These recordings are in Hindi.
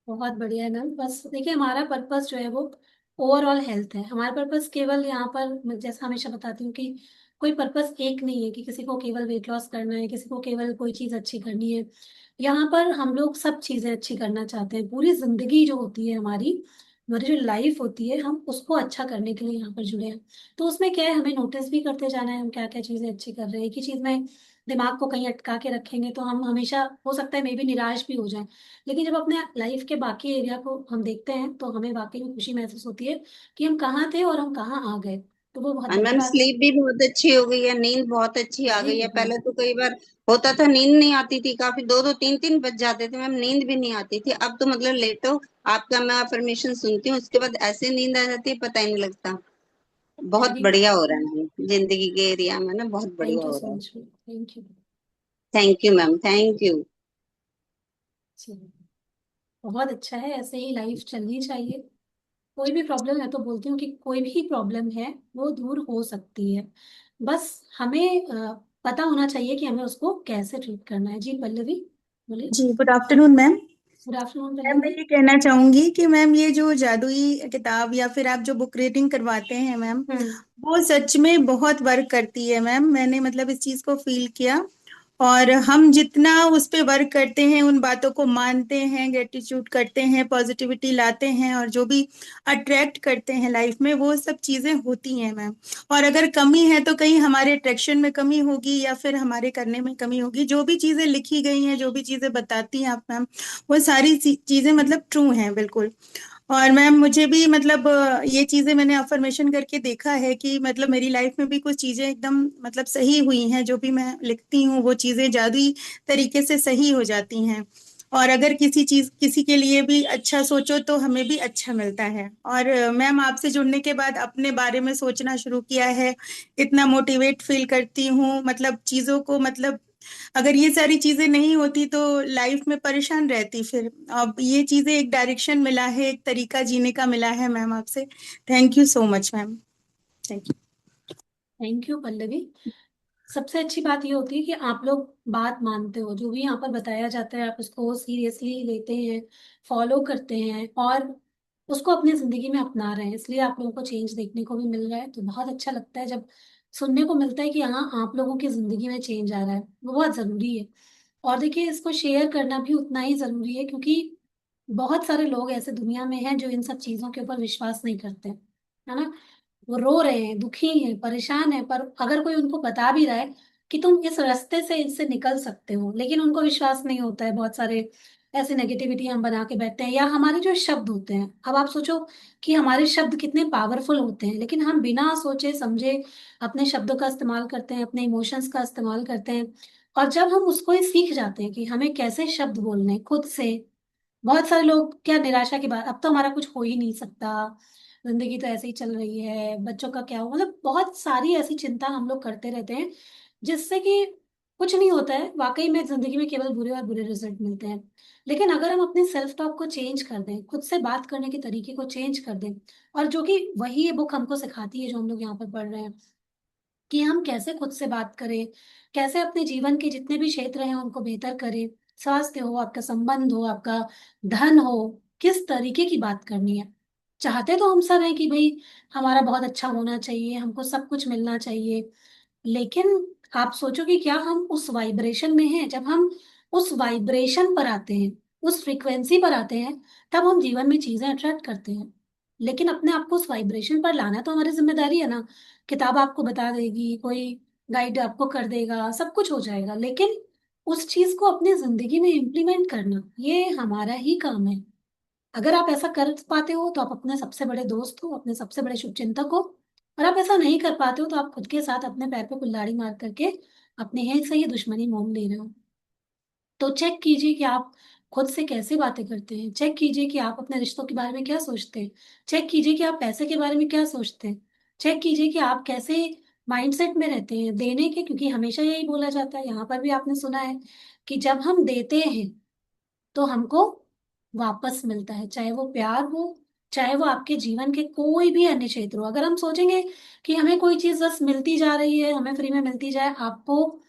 बहुत बढ़िया है मैम। बस देखिए, हमारा पर्पस जो है वो ओवरऑल हेल्थ है। हमारा पर्पस केवल यहाँ पर, मैं जैसा हमेशा बताती हूँ कि कोई पर्पस एक नहीं है कि किसी को केवल वेट लॉस करना है, किसी को केवल कोई चीज़ अच्छी करनी है। यहाँ पर हम लोग सब चीज़ें अच्छी करना चाहते हैं। पूरी जिंदगी जो होती है हमारी, हमारी जो लाइफ होती है, हम उसको अच्छा करने के लिए यहाँ पर जुड़े हैं। तो उसमें क्या है, हमें नोटिस भी करते जाना है हम क्या क्या चीज़ें अच्छी कर रहे हैं। एक ही चीज़ में दिमाग को कहीं अटका के रखेंगे तो हम हमेशा, हो सकता है मे भी, निराश भी हो जाए। लेकिन जब अपने लाइफ के बाकी एरिया को हम देखते हैं तो हमें वाकई में खुशी महसूस होती है कि हम कहाँ थे और हम कहाँ आ गए। तो वो बहुत और बड़ी मैम बात है। स्लीप भी बहुत अच्छी हो गई है, नींद बहुत अच्छी आ अरे गई है। बहुत। पहले तो कई बार होता था नींद नहीं आती थी, काफी दो दो तीन तीन बज जाते थे मैम, नींद भी नहीं आती थी। अब तो मतलब लेटो, आपका मैं अफर्मेशन सुनती हूँ, उसके बाद ऐसे नींद आ जाती है पता ही नहीं लगता। बहुत वेरी बढ़िया हो रहा है मैम, जिंदगी के एरिया में ना बहुत बढ़िया थैंक यू हो सो रहा है। Much. Thank you. Thank you ma'am, thank you. बहुत अच्छा है, ऐसे ही लाइफ चलनी चाहिए। कोई भी प्रॉब्लम है तो बोलती हूँ कि कोई भी प्रॉब्लम है वो दूर हो सकती है। बस हमें पता होना चाहिए कि हमें उसको कैसे ट्रीट करना है। जी पल्लवी, बोलिए। जी, good afternoon ma'am. Good afternoon ma'am मैं पल्लवी। ये कहना चाहूंगी कि मैम ये जो जादुई किताब या फिर आप जो बुक रीडिंग करवाते हैं मैम, हम्म। वो सच में बहुत वर्क करती है मैम। मैंने मतलब इस चीज को फील किया। और हम जितना उस पे वर्क करते हैं, उन बातों को मानते हैं, ग्रेटिट्यूड करते हैं, पॉजिटिविटी लाते हैं, और जो भी अट्रैक्ट करते हैं लाइफ में, वो सब चीजें होती हैं मैम। और अगर कमी है तो कहीं हमारे अट्रैक्शन में कमी होगी या फिर हमारे करने में कमी होगी। जो भी चीजें लिखी गई हैं, जो भी चीजें बताती हैं आप मैम, वो सारी चीजें मतलब ट्रू हैं बिल्कुल। और मैम मुझे भी मतलब ये चीजें मैंने अफर्मेशन करके देखा है कि मतलब मेरी लाइफ में भी कुछ चीजें एकदम मतलब सही हुई हैं। जो भी मैं लिखती हूँ वो चीजें जादुई तरीके से सही हो जाती हैं। और अगर किसी चीज किसी के लिए भी अच्छा सोचो तो हमें भी अच्छा मिलता है। और मैम आपसे जुड़ने के बाद अपने बारे में सोचना शुरू किया है। इतना मोटिवेट फील करती हूँ मतलब चीजों को मतलब, अगर ये सारी चीजें नहीं होती तो लाइफ में परेशान रहती फिर। अब ये चीजें एक डायरेक्शन मिला है, एक तरीका जीने का मिला है मैम आपसे। Thank you so much ma'am. Thank you. Thank you Pallavi. सबसे अच्छी बात ये होती है कि आप लोग बात मानते हो, जो भी यहाँ पर बताया जाता है आप उसको सीरियसली लेते हैं, फॉलो करते हैं और उसको अपनी जिंदगी में अपना रहे हैं। इसलिए आप लोगों को चेंज देखने को भी मिल रहा है। तो बहुत अच्छा लगता है जब सुनने को मिलता है कि हाँ, आप लोगों की जिंदगी में चेंज आ रहा है। वो बहुत जरूरी है। और देखिए, इसको शेयर करना भी उतना ही जरूरी है, क्योंकि बहुत सारे लोग ऐसे दुनिया में हैं जो इन सब चीजों के ऊपर विश्वास नहीं करते, है ना। वो रो रहे हैं, दुखी हैं, परेशान हैं, पर अगर कोई उनको बता भी रहा है कि तुम इस रास्ते से इससे निकल सकते हो, लेकिन उनको विश्वास नहीं होता है। बहुत सारे ऐसे नेगेटिविटी हम बना के बैठते हैं, या हमारे जो शब्द होते हैं, अब आप सोचो कि हमारे शब्द कितने पावरफुल होते हैं, लेकिन हम बिना सोचे समझे अपने शब्दों का इस्तेमाल करते हैं, अपने इमोशंस का इस्तेमाल करते हैं। और जब हम उसको ही सीख जाते हैं कि हमें कैसे शब्द बोलने हैं खुद से, बहुत सारे लोग क्या, निराशा की बात, अब तो हमारा कुछ हो ही नहीं सकता, जिंदगी तो ऐसे ही चल रही है, बच्चों का क्या हो, मतलब बहुत सारी ऐसी चिंता हम लोग करते रहते हैं, जिससे कि कुछ नहीं होता है। वाकई में जिंदगी में केवल बुरे और बुरे रिजल्ट मिलते हैं। लेकिन अगर हम अपने सेल्फ टॉक को चेंज कर दें, खुद से बात करने के तरीके को चेंज कर दें, और जो कि वही ये बुक हमको सिखाती है जो हम लोग यहाँ पर पढ़ रहे हैं, कि हम कैसे खुद से बात करें, कैसे अपने जीवन के जितने भी क्षेत्र हैं उनको बेहतर करें। स्वास्थ्य हो, आपका संबंध हो, आपका धन हो, किस तरीके की बात करनी है। चाहते तो हम सब हैं कि भाई हमारा बहुत अच्छा होना चाहिए, हमको सब कुछ मिलना चाहिए, लेकिन आप सोचो कि क्या हम उस वाइब्रेशन में हैं। जब हम उस वाइब्रेशन पर आते हैं, उस फ्रीक्वेंसी पर आते हैं, तब हम जीवन में चीजें अट्रैक्ट करते हैं। लेकिन अपने आप को उस वाइब्रेशन पर लाना तो हमारी जिम्मेदारी है ना। किताब आपको बता देगी, कोई गाइड आपको कर देगा, सब कुछ हो जाएगा, लेकिन उस चीज को अपनी जिंदगी में इम्प्लीमेंट करना ये हमारा ही काम है। अगर आप ऐसा कर पाते हो तो आप अपने सबसे बड़े दोस्त हो, अपने सबसे बड़े शुभचिंतक हो। और आप ऐसा नहीं कर पाते हो तो आप खुद के साथ अपने पैर पे कुल्हाड़ी मार करके अपने ही से ही दुश्मनी मोल ले रहे हो। तो चेक कीजिए कि आप खुद से कैसे बातें करते हैं। चेक कीजिए कि आप अपने रिश्तों के बारे में क्या सोचते हैं। चेक कीजिए कि आप पैसे के बारे में क्या सोचते हैं। चेक कीजिए कि आप कैसे माइंडसेट में रहते हैं देने के, क्योंकि हमेशा यही बोला जाता है, यहाँ पर भी आपने सुना है कि जब हम देते हैं तो हमको वापस मिलता है, चाहे वो प्यार हो, चाहे वो आपके जीवन के कोई भी अन्य क्षेत्र हो। अगर हम सोचेंगे कि हमें कोई चीज बस मिलती जा रही है, हमें फ्री में मिलती जाए, आपको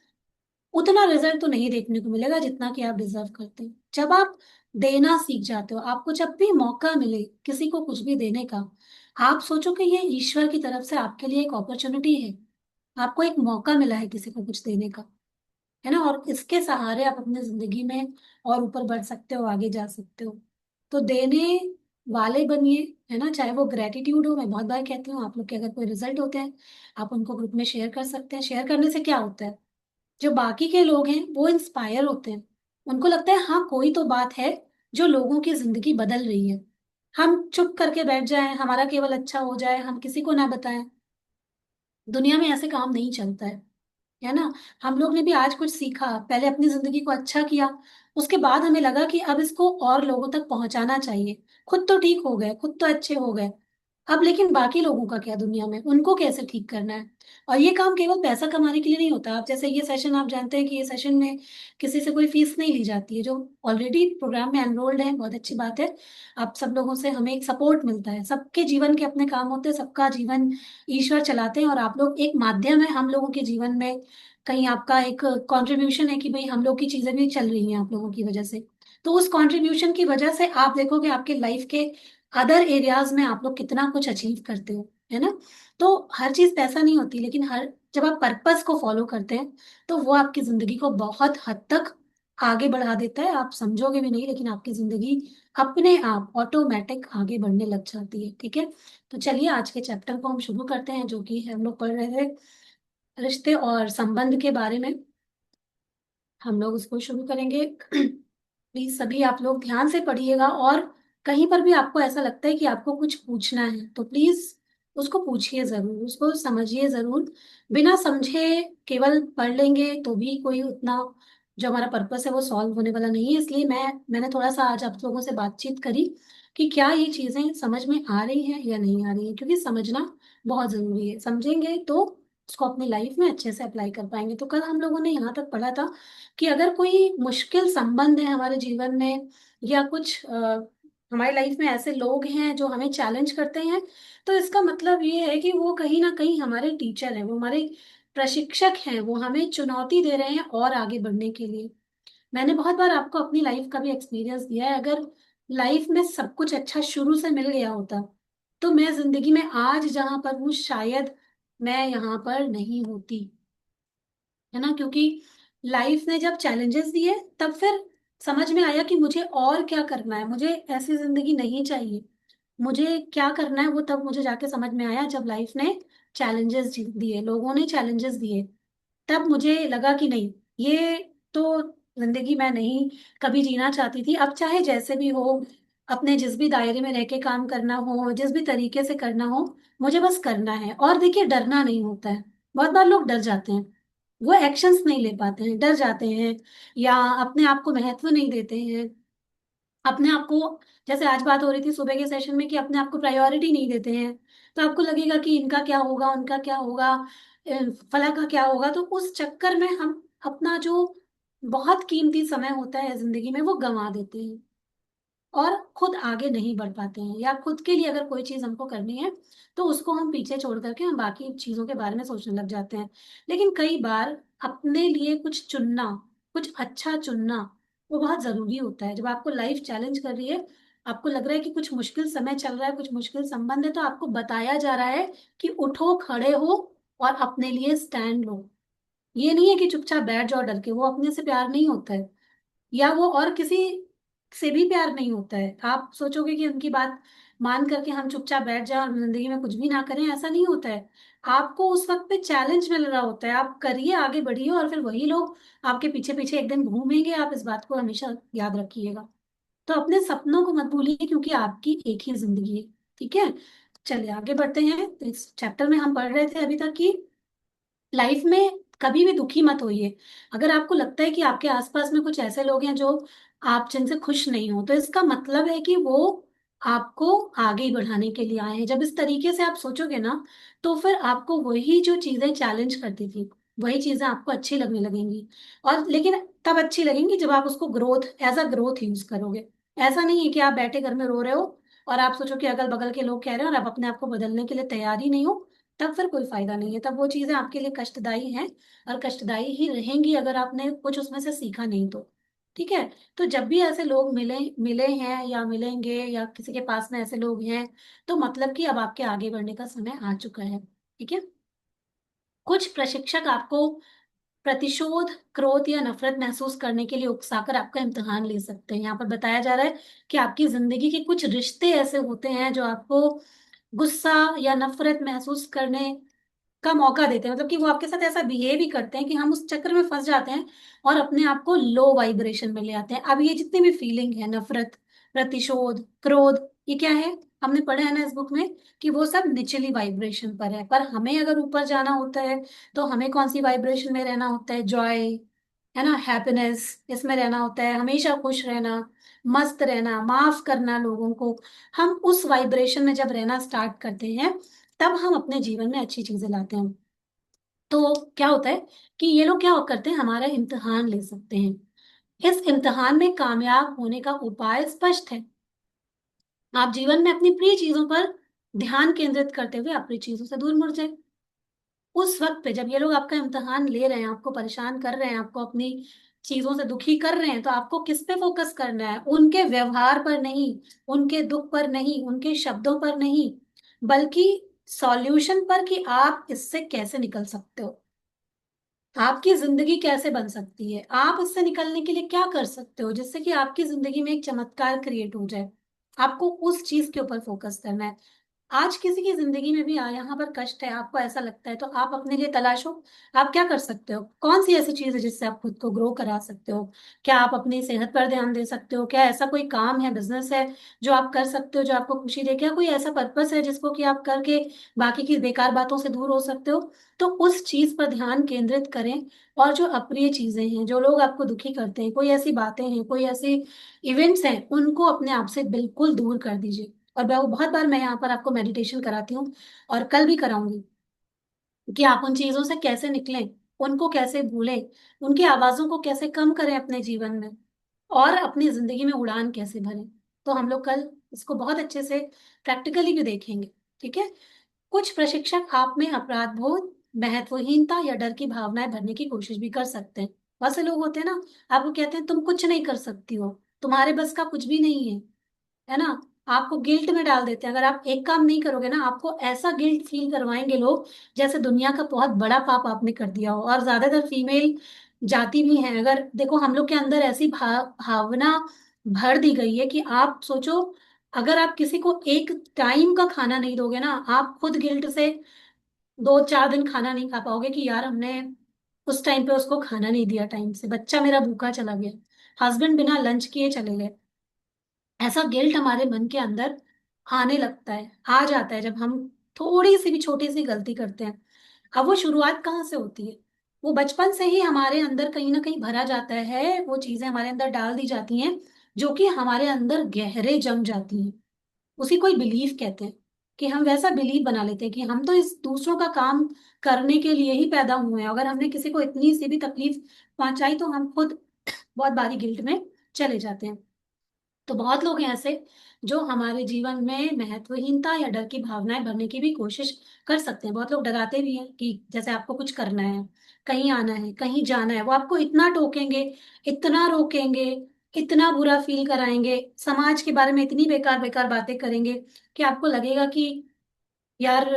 उतना रिजल्ट तो नहीं देखने को मिलेगा जितना कि आप डिजर्व करते हैं। जब आप देना सीख जाते हो, आपको जब भी मौका मिले किसी को कुछ भी देने का, आप सोचो कि ये ईश्वर की तरफ से आपके लिए एक अपॉर्चुनिटी है। आपको एक मौका मिला है किसी को कुछ देने का, है ना। और इसके सहारे आप अपनी जिंदगी में और ऊपर बढ़ सकते हो, आगे जा सकते हो। तो देने वाले बनिए, है ना। चाहे वो ग्रेटिट्यूड हो, मैं बहुत बार कहती हूँ, आप लोग के अगर कोई रिजल्ट होते हैं आप उनको ग्रुप में शेयर कर सकते हैं। शेयर करने से क्या होता है, जो बाकी के लोग हैं वो इंस्पायर होते हैं। उनको लगता है हाँ कोई तो बात है जो लोगों की जिंदगी बदल रही है। हम चुप करके बैठ जाएं, हमारा केवल अच्छा हो जाए, हम किसी को ना बताएं, दुनिया में ऐसे काम नहीं चलता है ना। हम लोग ने भी आज कुछ सीखा, पहले अपनी जिंदगी को अच्छा किया, उसके बाद हमें लगा कि अब इसको और लोगों तक पहुंचाना चाहिए। खुद तो ठीक हो गए, खुद तो अच्छे हो गए, अब लेकिन बाकी लोगों का क्या, दुनिया में उनको कैसे ठीक करना है। और ये काम केवल पैसा कमाने के लिए नहीं होता। आप जैसे ये सेशन, आप जानते हैं कि ये सेशन में किसी से कोई फीस नहीं ली जाती है। जो ऑलरेडी प्रोग्राम में एनरोल्ड है, बहुत अच्छी बात है। आप सब लोगों से हमें एक सपोर्ट मिलता है। सबके जीवन के अपने काम होते हैं, सबका जीवन ईश्वर चलाते हैं, और आप लोग एक माध्यम है हम लोगों के जीवन में। कहीं आपका एक कंट्रीब्यूशन है कि भाई हम लोग की चीजें भी चल रही हैं आप लोगों की वजह से। तो उस कंट्रीब्यूशन की वजह से आप देखोगे आपके लाइफ के अदर एरियाज में आप लोग कितना कुछ अचीव करते हो, है ना। तो हर चीज पैसा नहीं होती, लेकिन हर जब आप पर्पस को फॉलो करते हैं तो वो आपकी जिंदगी को बहुत हद तक आगे बढ़ा देता है। आप समझोगे भी नहीं, लेकिन आपकी जिंदगी अपने आप ऑटोमेटिक आगे बढ़ने लग जाती है। ठीक है, तो चलिए आज के चैप्टर को हम शुरू करते हैं, जो कि हम लोग पढ़ रहे थे रिश्ते और संबंध के बारे में। हम लोग उसको शुरू करेंगे। प्लीज सभी आप लोग ध्यान से पढ़िएगा, और कहीं पर भी आपको ऐसा लगता है कि आपको कुछ पूछना है तो प्लीज उसको पूछिए जरूर, उसको समझिए जरूर। बिना समझे केवल पढ़ लेंगे तो भी कोई उतना जो हमारा पर्पस है वो सॉल्व होने वाला नहीं है। इसलिए मैंने थोड़ा सा आज आप लोगों से बातचीत करी कि क्या ये चीजें समझ में आ रही हैं या नहीं आ रही है, क्योंकि समझना बहुत जरूरी है। समझेंगे तो उसको अपनी लाइफ में अच्छे से अप्लाई कर पाएंगे। तो कल हम लोगों ने यहाँ तक पढ़ा था कि अगर कोई मुश्किल संबंध है हमारे जीवन में, या कुछ हमारी लाइफ में ऐसे लोग हैं जो हमें चैलेंज करते हैं, तो इसका मतलब ये है कि वो कहीं ना कहीं हमारे टीचर हैं, वो हमारे प्रशिक्षक हैं, वो हमें चुनौती दे रहे हैं और आगे बढ़ने के लिए। मैंने बहुत बार आपको अपनी लाइफ का भी एक्सपीरियंस दिया है। अगर लाइफ में सब कुछ अच्छा शुरू से मिल गया होता तो मैं जिंदगी में आज जहां पर हूँ शायद मैं यहाँ पर नहीं होती, है ना। क्योंकि लाइफ ने जब चैलेंजेस दिए तब फिर समझ में आया कि मुझे और क्या करना है, मुझे ऐसी जिंदगी नहीं चाहिए, मुझे क्या करना है वो तब मुझे जाके समझ में आया जब लाइफ ने चैलेंजेस दिए, लोगों ने चैलेंजेस दिए। तब मुझे लगा कि नहीं, ये तो जिंदगी मैं नहीं कभी जीना चाहती थी। अब चाहे जैसे भी हो, अपने जिस भी दायरे में रह के काम करना हो, जिस भी तरीके से करना हो, मुझे बस करना है। और देखिए डरना नहीं होता है। बहुत बार लोग डर जाते हैं, वो एक्शंस नहीं ले पाते हैं, डर जाते हैं, या अपने आप को महत्व नहीं देते हैं, अपने आप को, जैसे आज बात हो रही थी सुबह के सेशन में कि अपने आप को प्रायोरिटी नहीं देते हैं। तो आपको लगेगा कि इनका क्या होगा, उनका क्या होगा, फला का क्या होगा। तो उस चक्कर में हम अपना जो बहुत कीमती समय होता है जिंदगी में वो गंवा देते हैं, और खुद आगे नहीं बढ़ पाते हैं। या खुद के लिए अगर कोई चीज हमको करनी है तो उसको हम पीछे छोड़ करके हम बाकी चीजों के बारे में सोचने लग जाते हैं। लेकिन कई बार अपने लिए कुछ चुनना, कुछ अच्छा चुनना, वो बहुत जरूरी होता है। जब आपको लाइफ चैलेंज कर रही है, आपको लग रहा है कि कुछ मुश्किल समय चल रहा है, कुछ मुश्किल संबंध है, तो आपको बताया जा रहा है कि उठो, खड़े हो और अपने लिए स्टैंड लो। ये नहीं है कि चुपचाप बैठ जाओ डर के, वो अपने से प्यार नहीं होता है, या वो और किसी से भी प्यार नहीं होता है। आप सोचोगे कि उनकी बात मान करके हम चुपचाप बैठ जाएं और जिंदगी में कुछ भी ना करें, ऐसा नहीं होता है। आपको उस वक्त पे चैलेंज मिल रहा होता है, आप करिए, आगे बढ़िए, और फिर वही लोग आपके पीछे पीछे एक दिन घूमेंगे। आप इस बात को हमेशा याद रखिएगा। तो अपने सपनों को मत भूलिए, क्योंकि आपकी एक ही जिंदगी है। ठीक है, चलिए आगे बढ़ते हैं। तो इस चैप्टर में हम पढ़ रहे थे अभी तक कि लाइफ में कभी भी दुखी मत होइए। अगर आपको लगता है कि आपके आसपास में कुछ ऐसे लोग हैं जो आप जिनसे खुश नहीं हो, तो इसका मतलब है कि वो आपको आगे बढ़ाने के लिए आए हैं। जब इस तरीके से आप सोचोगे ना, तो फिर आपको वही जो चीजें चैलेंज करती थी वही चीजें आपको अच्छी लगने लगेंगी। और लेकिन तब अच्छी लगेंगी जब आप उसको growth, as a growth use करोगे। ऐसा नहीं है कि आप बैठे घर में रो रहे हो और आप सोचो कि अगल बगल के लोग कह रहे हैं और आप अपने आप को बदलने के लिए तैयार ही नहीं हो, तब फिर कोई फायदा नहीं है, तब वो चीजें आपके लिए कष्टदायी हैं और कष्टदायी ही रहेंगी अगर आपने कुछ उसमें से सीखा नहीं तो। ठीक है। तो जब भी ऐसे लोग मिले मिले हैं या मिलेंगे या किसी के पास में ऐसे लोग हैं, तो मतलब कि अब आपके आगे बढ़ने का समय आ चुका है। ठीक है। कुछ प्रशिक्षक आपको प्रतिशोध, क्रोध या नफरत महसूस करने के लिए उकसाकर आपका इम्तिहान ले सकते हैं। यहाँ पर बताया जा रहा है कि आपकी जिंदगी के कुछ रिश्ते ऐसे होते हैं जो आपको गुस्सा या नफरत महसूस करने का मौका देते हैं, मतलब कि वो आपके साथ ऐसा बिहेव ही करते हैं कि हम उस चक्कर में फंस जाते हैं और अपने आप को लो वाइब्रेशन में ले आते हैं। अब ये जितनी भी फीलिंग है, नफरत, प्रतिशोध, क्रोध, ये क्या है? हमने पढ़ा है ना इस बुक में कि वो सब निचली वाइब्रेशन पर है, पर हमें अगर ऊपर जाना होता है तो हमें कौन सी वाइब्रेशन में रहना होता है? जॉय, है ना, हैप्पीनेस, इसमें रहना होता है, हमेशा खुश रहना, मस्त रहना, माफ करना लोगों को। हम उस वाइब्रेशन में जब रहना स्टार्ट करते हैं तब हम अपने जीवन में अच्छी चीजें लाते हैं। तो क्या होता है कि ये लोग क्या करते हैं, हमारा इम्तिहान ले सकते हैं। इस इम्तिहान में कामयाब होने का उपाय स्पष्ट है। आप जीवन में अपनी प्रिय चीजों पर ध्यान केंद्रित करते हुए अप्रिय चीजों से दूर मुड़ जाए। उस वक्त पे जब ये लोग आपका इम्तिहान ले रहे हैं, आपको परेशान कर रहे हैं, आपको अपनी चीजों से दुखी कर रहे हैं, तो आपको किस पे फोकस करना है? उनके व्यवहार पर नहीं, उनके दुख पर नहीं, उनके शब्दों पर नहीं, बल्कि सॉल्यूशन पर कि आप इससे कैसे निकल सकते हो, आपकी जिंदगी कैसे बन सकती है, आप इससे निकलने के लिए क्या कर सकते हो जिससे कि आपकी जिंदगी में एक चमत्कार क्रिएट हो जाए। आपको उस चीज के ऊपर फोकस करना है। आज किसी की जिंदगी में भी यहाँ पर कष्ट है, आपको ऐसा लगता है, तो आप अपने लिए तलाशो। आप क्या कर सकते हो? कौन सी ऐसी चीज है जिससे आप खुद को ग्रो करा सकते हो? क्या आप अपनी सेहत पर ध्यान दे सकते हो? क्या ऐसा कोई काम है, बिजनेस है जो आप कर सकते हो जो आपको खुशी दे? क्या कोई ऐसा पर्पस है जिसको कि आप करके बाकी की बेकार बातों से दूर हो सकते हो? तो उस चीज पर ध्यान केंद्रित करें। और जो अप्रिय चीजें हैं, जो लोग आपको दुखी करते हैं, कोई ऐसी बातें हैं, कोई ऐसी इवेंट्स हैं, उनको अपने आप से बिल्कुल दूर कर दीजिए। और बहुत बार मैं यहाँ पर आपको मेडिटेशन कराती हूँ और कल भी कराऊंगी कि आप उन चीजों से कैसे निकलें, उनको कैसे भूलें, उनकी आवाजों को कैसे कम करें अपने जीवन में और अपनी जिंदगी में उड़ान कैसे भरें। तो हम लोग कल इसको बहुत अच्छे से प्रैक्टिकली भी देखेंगे। ठीक है। कुछ प्रशिक्षक आप में अपराध बोध, महत्वहीनता या डर की भावनाएं भरने की कोशिश भी कर सकते हैं। बहुत से लोग होते हैं ना, आपको कहते हैं तुम कुछ नहीं कर सकती हो, तुम्हारे बस का कुछ भी नहीं है ना। आपको गिल्ट में डाल देते हैं, अगर आप एक काम नहीं करोगे ना, आपको ऐसा गिल्ट फील करवाएंगे लोग जैसे दुनिया का बहुत बड़ा पाप आपने कर दिया हो। और ज्यादातर फीमेल जाति भी हैं, अगर देखो हम लोग के अंदर ऐसी भावना भर दी गई है कि आप सोचो, अगर आप किसी को एक टाइम का खाना नहीं दोगे ना, आप खुद गिल्ट से 2-4 दिन खाना नहीं खा पाओगे कि यार हमने उस टाइम पे उसको खाना नहीं दिया, टाइम से बच्चा मेरा भूखा चला गया, हस्बैंड बिना लंच किए चले गए। ऐसा गिल्ट हमारे मन के अंदर आने लगता है, आ जाता है जब हम थोड़ी सी भी छोटी सी गलती करते हैं। अब वो शुरुआत कहाँ से होती है? वो बचपन से ही हमारे अंदर कहीं ना कहीं भरा जाता है, वो चीजें हमारे अंदर डाल दी जाती हैं जो कि हमारे अंदर गहरे जम जाती हैं। उसी कोई बिलीफ कहते हैं कि हम वैसा बिलीव बना लेते हैं कि हम तो इस दूसरों का काम करने के लिए ही पैदा हुए हैं, अगर हमने किसी को इतनी सी भी तकलीफ पहुंचाई तो हम खुद बहुत बारी गिल्ट में चले जाते हैं। तो बहुत लोग हैं ऐसे जो हमारे जीवन में महत्वहीनता या डर की भावनाएं भरने की भी कोशिश कर सकते हैं। बहुत लोग डराते भी हैं कि जैसे आपको कुछ करना है, कहीं आना है, कहीं जाना है, वो आपको इतना टोकेंगे, इतना रोकेंगे, इतना बुरा फील कराएंगे, समाज के बारे में इतनी बेकार बेकार बातें करेंगे कि आपको लगेगा कि यार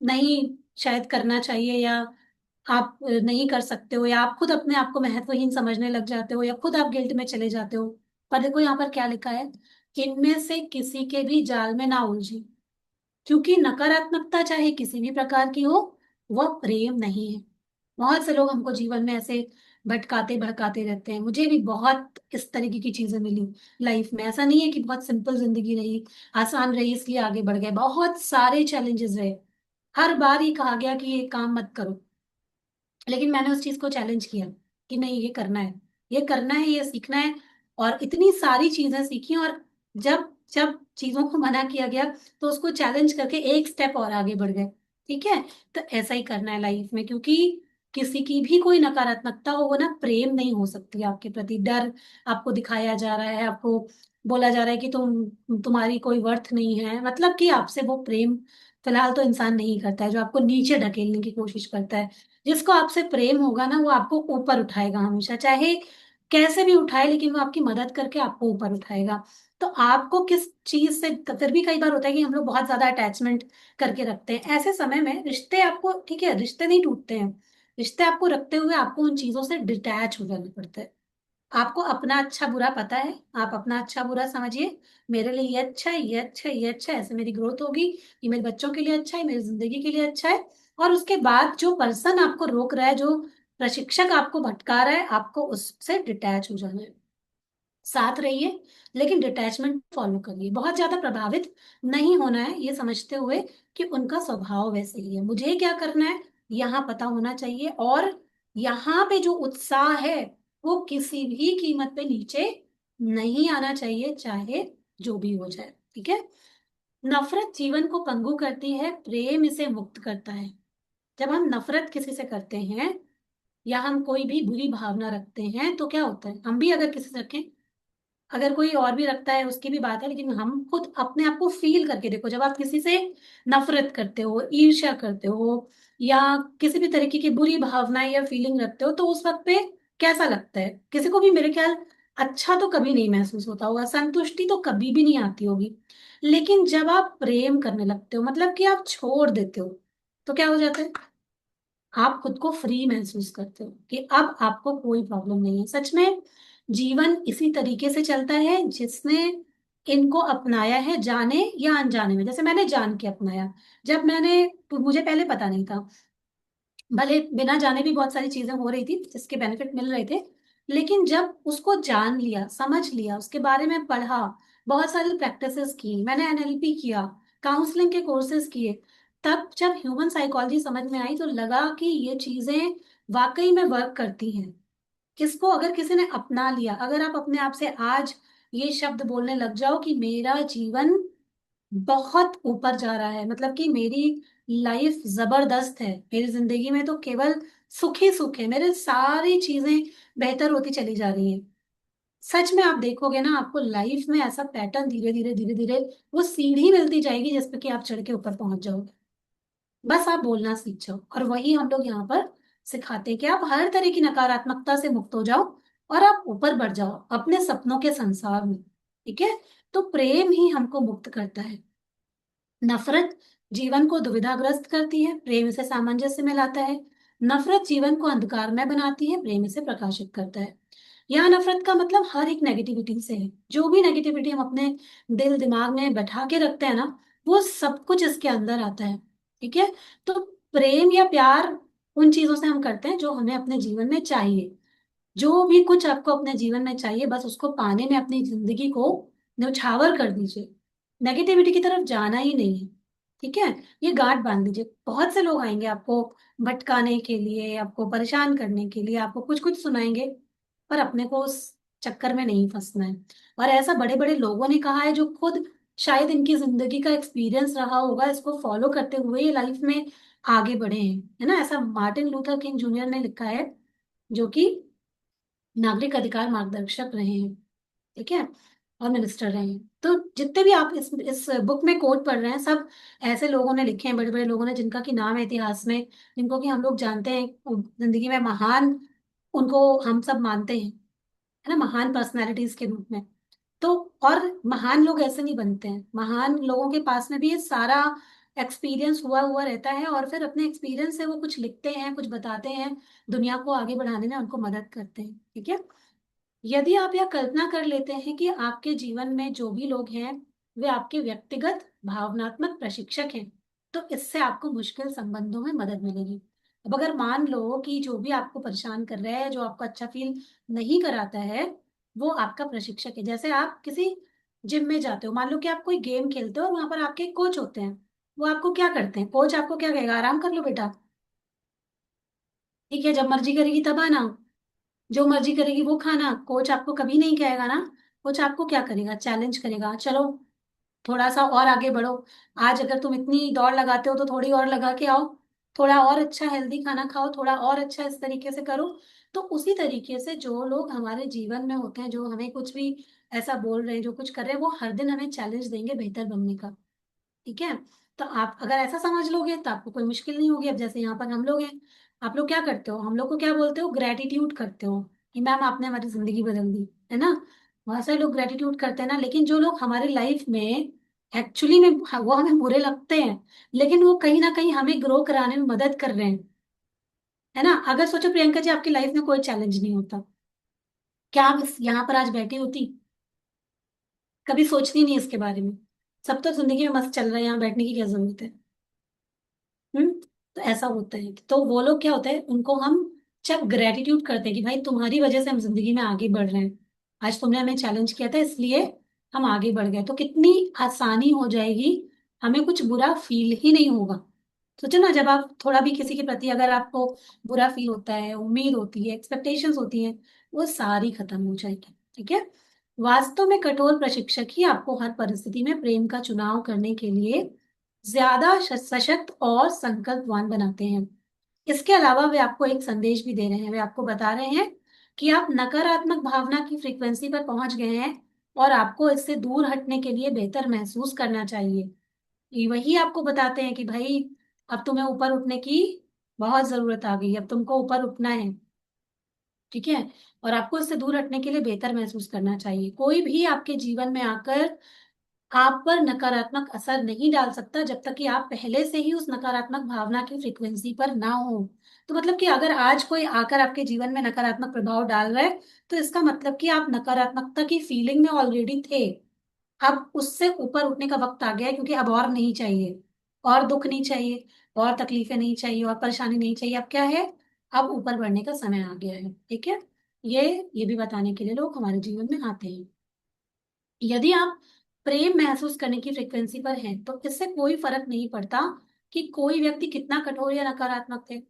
नहीं, शायद करना चाहिए, या आप नहीं कर सकते हो, या आप खुद अपने आप को महत्वहीन समझने लग जाते हो, या खुद आप गिल्ट में चले जाते हो। पर देखो यहाँ पर क्या लिखा है, इनमें से किसी के भी जाल में ना उलझे, क्योंकि नकारात्मकता चाहे किसी भी प्रकार की हो, वह प्रेम नहीं है। बहुत से लोग हमको जीवन में ऐसे भटकाते भड़काते रहते हैं। मुझे भी बहुत इस तरीके की चीजें मिली लाइफ में। ऐसा नहीं है कि बहुत सिंपल जिंदगी रही, आसान रही इसलिए आगे बढ़ गए, बहुत सारे चैलेंजेस रहे। हर बार ही कहा गया कि ये काम मत करो, लेकिन मैंने उस चीज को चैलेंज किया कि नहीं, ये करना है, ये करना है, ये सीखना है। और इतनी सारी चीजें सीखी, और जब जब चीजों को मना किया गया तो उसको चैलेंज करके एक स्टेप और आगे बढ़ गए। ठीक है। तो ऐसा ही करना है लाइफ में, क्योंकि किसी की भी कोई नकारात्मकता हो वो ना प्रेम नहीं हो सकती आपके प्रति। डर आपको दिखाया जा रहा है, आपको बोला जा रहा है कि तुम्हारी कोई वर्थ नहीं है, मतलब कि आपसे वो प्रेम फिलहाल तो इंसान नहीं करता है, जो आपको नीचे ढकेलने की कोशिश करता है। जिसको आपसे प्रेम होगा ना, वो आपको ऊपर उठाएगा हमेशा, चाहे कैसे भी उठाए, लेकिन वो आपकी मदद करके आपको ऊपर उठाएगा। तो आपको किस चीज से, फिर भी कई बार होता है कि हम लोग बहुत ज्यादा अटैचमेंट करके रखते हैं, ऐसे समय में रिश्ते आपको, ठीक है रिश्ते नहीं टूटते हैं, रिश्ते आपको रखते हुए आपको उन चीजों से डिटैच हो जाना पड़ता है। आपको अपना अच्छा बुरा पता है, आप अपना अच्छा बुरा समझिए, मेरे लिए ये अच्छा है, ये अच्छा है, ये अच्छा है, ऐसे मेरी ग्रोथ होगी, ये मेरे बच्चों के लिए अच्छा है, मेरी जिंदगी के लिए अच्छा है। और उसके बाद जो पर्सन आपको रोक रहा है, जो प्रशिक्षक आपको भटका रहा है, आपको उससे डिटैच हो जाना है। साथ रहिए, लेकिन डिटैचमेंट फॉलो करिए, बहुत ज्यादा प्रभावित नहीं होना है, ये समझते हुए कि उनका स्वभाव वैसे ही है, मुझे क्या करना है यहाँ पता होना चाहिए। और यहाँ पे जो उत्साह है, वो किसी भी कीमत पे नीचे नहीं आना चाहिए, चाहे जो भी हो जाए, ठीक है। नफरत जीवन को पंगु करती है, प्रेम इसे मुक्त करता है। जब हम नफरत किसी से करते हैं, या हम कोई भी बुरी भावना रखते हैं, तो क्या होता है, हम भी अगर किसी से रखें, अगर कोई और भी रखता है उसकी भी बात है, लेकिन हम खुद अपने आप को फील करके देखो, जब आप किसी से नफरत करते हो, ईर्ष्या करते हो, या किसी भी तरीके की बुरी भावनाएं या फीलिंग रखते हो, तो उस वक्त पे कैसा लगता है किसी को भी, मेरे ख्याल अच्छा तो कभी नहीं महसूस होता होगा, संतुष्टि तो कभी भी नहीं आती होगी। लेकिन जब आप प्रेम करने लगते हो, मतलब कि आप छोड़ देते हो, तो क्या हो जाता है, आप खुद को फ्री महसूस करते हो कि अब आपको कोई प्रॉब्लम नहीं है। सच में जीवन इसी तरीके से चलता है, जिसने इनको अपनाया है, जाने या अनजाने में, जैसे मैंने जान के अपनाया। जब मैंने, तो मुझे पहले पता नहीं था, भले बिना जाने भी बहुत सारी चीजें हो रही थी जिसके बेनिफिट मिल रहे थे, लेकिन जब उसको जान लिया, समझ लिया, उसके बारे में पढ़ा, बहुत सारी प्रैक्टिसेस की, मैंने एनएलपी किया, काउंसलिंग के कोर्सेज किए, तब जब ह्यूमन साइकोलॉजी समझ में आई, तो लगा कि ये चीजें वाकई में वर्क करती हैं। इसको अगर किसी ने अपना लिया, अगर आप अपने आप से आज ये शब्द बोलने लग जाओ कि मेरा जीवन बहुत ऊपर जा रहा है, मतलब कि मेरी लाइफ जबरदस्त है, मेरी जिंदगी में तो केवल सुख ही सुख है, मेरे सारी चीजें बेहतर होती चली जा रही हैं। सच में आप देखोगे ना, आपको लाइफ में ऐसा पैटर्न धीरे धीरे धीरे धीरे वो सीढ़ी मिलती जाएगी, जिस पे कि आप चढ़ के ऊपर पहुंच जाओगे। बस आप बोलना सीख जाओ, और वही हम लोग यहाँ पर सिखाते हैं कि आप हर तरह की नकारात्मकता से मुक्त हो जाओ, और आप ऊपर बढ़ जाओ अपने सपनों के संसार में, ठीक है। तो प्रेम ही हमको मुक्त करता है। नफरत जीवन को दुविधाग्रस्त करती है, प्रेम इसे सामंजस्य में लाता है। नफरत जीवन को अंधकारमय बनाती है, प्रेम इसे प्रकाशित करता है। यहाँ नफरत का मतलब हर एक नेगेटिविटी से है, जो भी नेगेटिविटी हम अपने दिल दिमाग में बैठा के रखते हैं ना, वो सब कुछ इसके अंदर आता है, ठीक है। तो प्रेम या प्यार उन चीजों से हम करते हैं जो हमें अपने जीवन में चाहिए। जो भी कुछ आपको अपने जीवन में चाहिए, बस उसको पाने में अपनी जिंदगी को न्यौछावर कर दीजिए, नेगेटिविटी की तरफ जाना ही नहीं है, ठीक है। ये गांठ बांध दीजिए, बहुत से लोग आएंगे आपको भटकाने के लिए, आपको परेशान करने के लिए, आपको कुछ कुछ सुनाएंगे, पर अपने को उस चक्कर में नहीं फंसना है। और ऐसा बड़े बड़े लोगों ने कहा है, जो खुद शायद इनकी जिंदगी का एक्सपीरियंस रहा होगा, इसको फॉलो करते हुए ये लाइफ में आगे बढ़े हैं, है ना। ऐसा मार्टिन लूथर किंग जूनियर ने लिखा है, जो कि नागरिक अधिकार मार्गदर्शक रहे हैं, ठीक है, और मिनिस्टर रहे हैं। तो जितने भी आप इस बुक में कोट पढ़ रहे हैं, सब ऐसे लोगों ने लिखे हैं, बड़े बड़े लोगों ने, जिनका कि नाम है इतिहास में, जिनको कि हम लोग जानते हैं, जिंदगी में महान, उनको हम सब मानते हैं, है ना, महान पर्सनालिटीज के रूप में। तो और महान लोग ऐसे नहीं बनते हैं, महान लोगों के पास में भी ये सारा एक्सपीरियंस हुआ हुआ रहता है, और फिर अपने एक्सपीरियंस से वो कुछ लिखते हैं, कुछ बताते हैं, दुनिया को आगे बढ़ाने में उनको मदद करते हैं, ठीक है। यदि आप यह कल्पना कर लेते हैं कि आपके जीवन में जो भी लोग हैं, वे आपके व्यक्तिगत भावनात्मक प्रशिक्षक हैं, तो इससे आपको मुश्किल संबंधों में मदद मिलेगी। अब अगर मान लो कि जो भी आपको परेशान कर रहा है, जो आपको अच्छा फील नहीं कराता है, वो आपका प्रशिक्षक है। जैसे आप किसी जिम में जाते हो, मान लो कि आप कोई गेम खेलते हो, और वहां पर आपके कोच होते हैं, वो आपको क्या करते हैं, कोच आपको क्या कहेगा, आराम कर लो बेटा, ठीक है, जब मर्जी करेगी तब आना, जो मर्जी करेगी वो खाना। कोच आपको कभी नहीं कहेगा ना, कोच आपको क्या करेगा, चैलेंज करेगा, चलो थोड़ा सा और आगे बढ़ो, आज अगर तुम इतनी दौड़ लगाते हो तो थोड़ी और लगा के आओ, थोड़ा और अच्छा हेल्दी खाना खाओ, थोड़ा और अच्छा इस तरीके से करो। तो उसी तरीके से जो लोग हमारे जीवन में होते हैं, जो हमें कुछ भी ऐसा बोल रहे हैं, जो कुछ कर रहे हैं, वो हर दिन हमें चैलेंज देंगे बेहतर बनने का, ठीक है। तो आप अगर ऐसा समझ लोगे तो आपको कोई मुश्किल नहीं होगी। अब जैसे यहाँ पर हम लोग हैं, आप लोग क्या करते हो, हम लोग को क्या बोलते हो, ग्रेटिट्यूड करते हो कि मैम आपने हमारी जिंदगी बदल दी, है ना। बहुत सारे लोग ग्रेटिट्यूड करते हैं ना, लेकिन जो लोग हमारी लाइफ में एक्चुअली में वो हमें बुरे लगते हैं, लेकिन वो कहीं ना कहीं हमें ग्रो कराने में मदद कर रहे हैं, है ना। अगर सोचो प्रियंका जी आपकी लाइफ में कोई चैलेंज नहीं होता, क्या आप यहाँ पर आज बैठी होती, कभी सोचती नहीं इसके बारे में। सब तो जिंदगी में मस्त चल रहा है, यहाँ बैठने की क्या जरूरत है। हम्म। तो ऐसा होता है, तो वो लोग क्या होता है, उनको हम जब ग्रेटिट्यूड करते हैं कि भाई तुम्हारी वजह से हम जिंदगी में आगे बढ़ रहे हैं, आज तुमने हमें चैलेंज किया था इसलिए हम आगे बढ़ गए, तो कितनी आसानी हो जाएगी, हमें कुछ बुरा फील ही नहीं होगा। सोचो ना, जब आप थोड़ा भी किसी के प्रति अगर आपको बुरा फील होता है, उम्मीद होती है, एक्सपेक्टेशंस होती हैं, वो सारी खत्म हो जाएगी। ठीक है। वास्तव में कठोर प्रशिक्षक ही आपको हर परिस्थिति में प्रेम का चुनाव करने के लिए ज्यादा सशक्त और संकल्पवान बनाते हैं। इसके अलावा वे आपको एक संदेश भी दे रहे हैं, वे आपको बता रहे हैं कि आप नकारात्मक भावना की फ्रीक्वेंसी पर पहुंच गए हैं और आपको इससे दूर हटने के लिए बेहतर महसूस करना चाहिए। ये वही आपको बताते हैं कि भाई अब तुम्हें ऊपर उठने की बहुत जरूरत आ गई, अब तुमको ऊपर उठना है। ठीक है। और आपको इससे दूर हटने के लिए बेहतर महसूस करना चाहिए। कोई भी आपके जीवन में आकर आप पर नकारात्मक असर नहीं डाल सकता जब तक कि आप पहले से ही उस नकारात्मक भावना की फ्रिक्वेंसी पर ना हो। तो मतलब कि अगर आज कोई आकर आपके जीवन में नकारात्मक प्रभाव डाल रहा है, तो इसका मतलब कि आप नकारात्मकता की फीलिंग में ऑलरेडी थे। अब उससे ऊपर उठने का वक्त आ गया है, क्योंकि अब और नहीं चाहिए, और दुख नहीं चाहिए, और तकलीफें नहीं चाहिए, और परेशानी नहीं चाहिए। अब क्या है, अब ऊपर बढ़ने का समय आ गया है। ठीक है। ये भी बताने के लिए लोग हमारे जीवन में आते हैं। यदि आप प्रेम महसूस करने की फ्रिक्वेंसी पर हैं, तो इससे कोई फर्क नहीं पड़ता कि कोई व्यक्ति कितना कठोर या नकारात्मक है।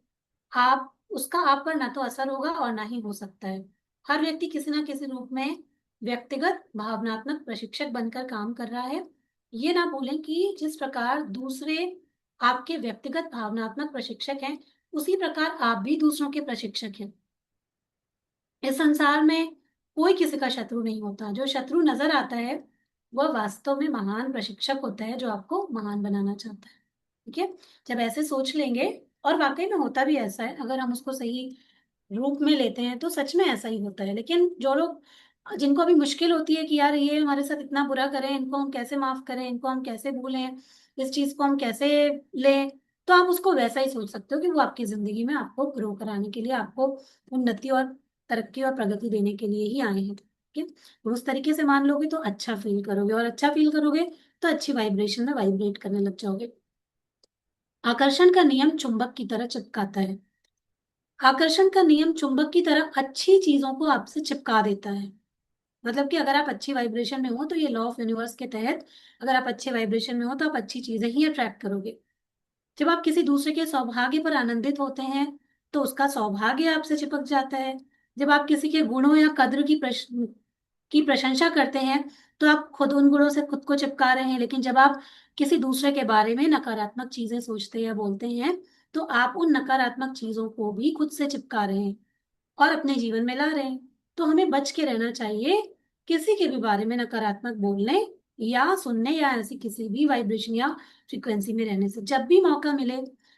आप उसका आप पर ना तो असर होगा और ना ही हो सकता है। हर व्यक्ति किसी ना किसी रूप में व्यक्तिगत भावनात्मक प्रशिक्षक बनकर काम कर रहा है। ये ना भूलें कि जिस प्रकार दूसरे आपके व्यक्तिगत भावनात्मक प्रशिक्षक हैं, उसी प्रकार आप भी दूसरों के प्रशिक्षक हैं। इस संसार में कोई किसी का शत्रु नहीं होता। जो शत्रु नजर आता है वह वास्तव में महान प्रशिक्षक होता है, जो आपको महान बनाना चाहता है। ठीक है। जब ऐसे सोच लेंगे, और वाकई में होता भी ऐसा है, अगर हम उसको सही रूप में लेते हैं तो सच में ऐसा ही होता है। लेकिन जो लोग, जिनको अभी मुश्किल होती है कि यार ये हमारे साथ इतना बुरा करें, इनको हम कैसे माफ करें, इनको हम कैसे भूलें, इस चीज को हम कैसे लें, तो आप उसको वैसा ही सोच सकते हो कि वो आपकी जिंदगी में आपको ग्रो कराने के लिए, आपको उन्नति और तरक्की और प्रगति देने के लिए ही आए हैं। ठीक है। और उस तरीके से मान लोगे तो अच्छा फील करोगे, और अच्छा फील करोगे तो अच्छी वाइब्रेशन में वाइब्रेट करने लग जाओगे। आकर्षण का नियम चुंबक की तरह चिपकाता है। आकर्षण का नियम चुंबक की तरह अच्छी चीजों को आपसे चिपका देता है। मतलब कि अगर आप अच्छी वाइब्रेशन में हो, तो ये लॉ ऑफ यूनिवर्स के तहत अगर आप अच्छे वाइब्रेशन में हो तो आप अच्छी चीजें ही अट्रैक्ट करोगे। जब आप किसी दूसरे के सौभाग्य पर आनंदित होते हैं, तो उसका सौभाग्य आपसे चिपक जाता है। जब आप किसी के गुणों या कद्र की प्रशंसा करते हैं, तो आप खुद उन गुणों से खुद को चिपका रहे हैं। लेकिन जब आप किसी दूसरे के बारे में नकारात्मक चीजें सोचते या बोलते हैं, तो आप उन नकारात्मक चीजों को भी खुद से चिपका रहे हैं और अपने जीवन में ला रहे हैं। तो हमें बच के रहना चाहिए किसी के भी बारे में नकारात्मक बोलने या सुनने, या ऐसी किसी भी वाइब्रेशन या फ्रिक्वेंसी में रहने से। जब भी मौका मिले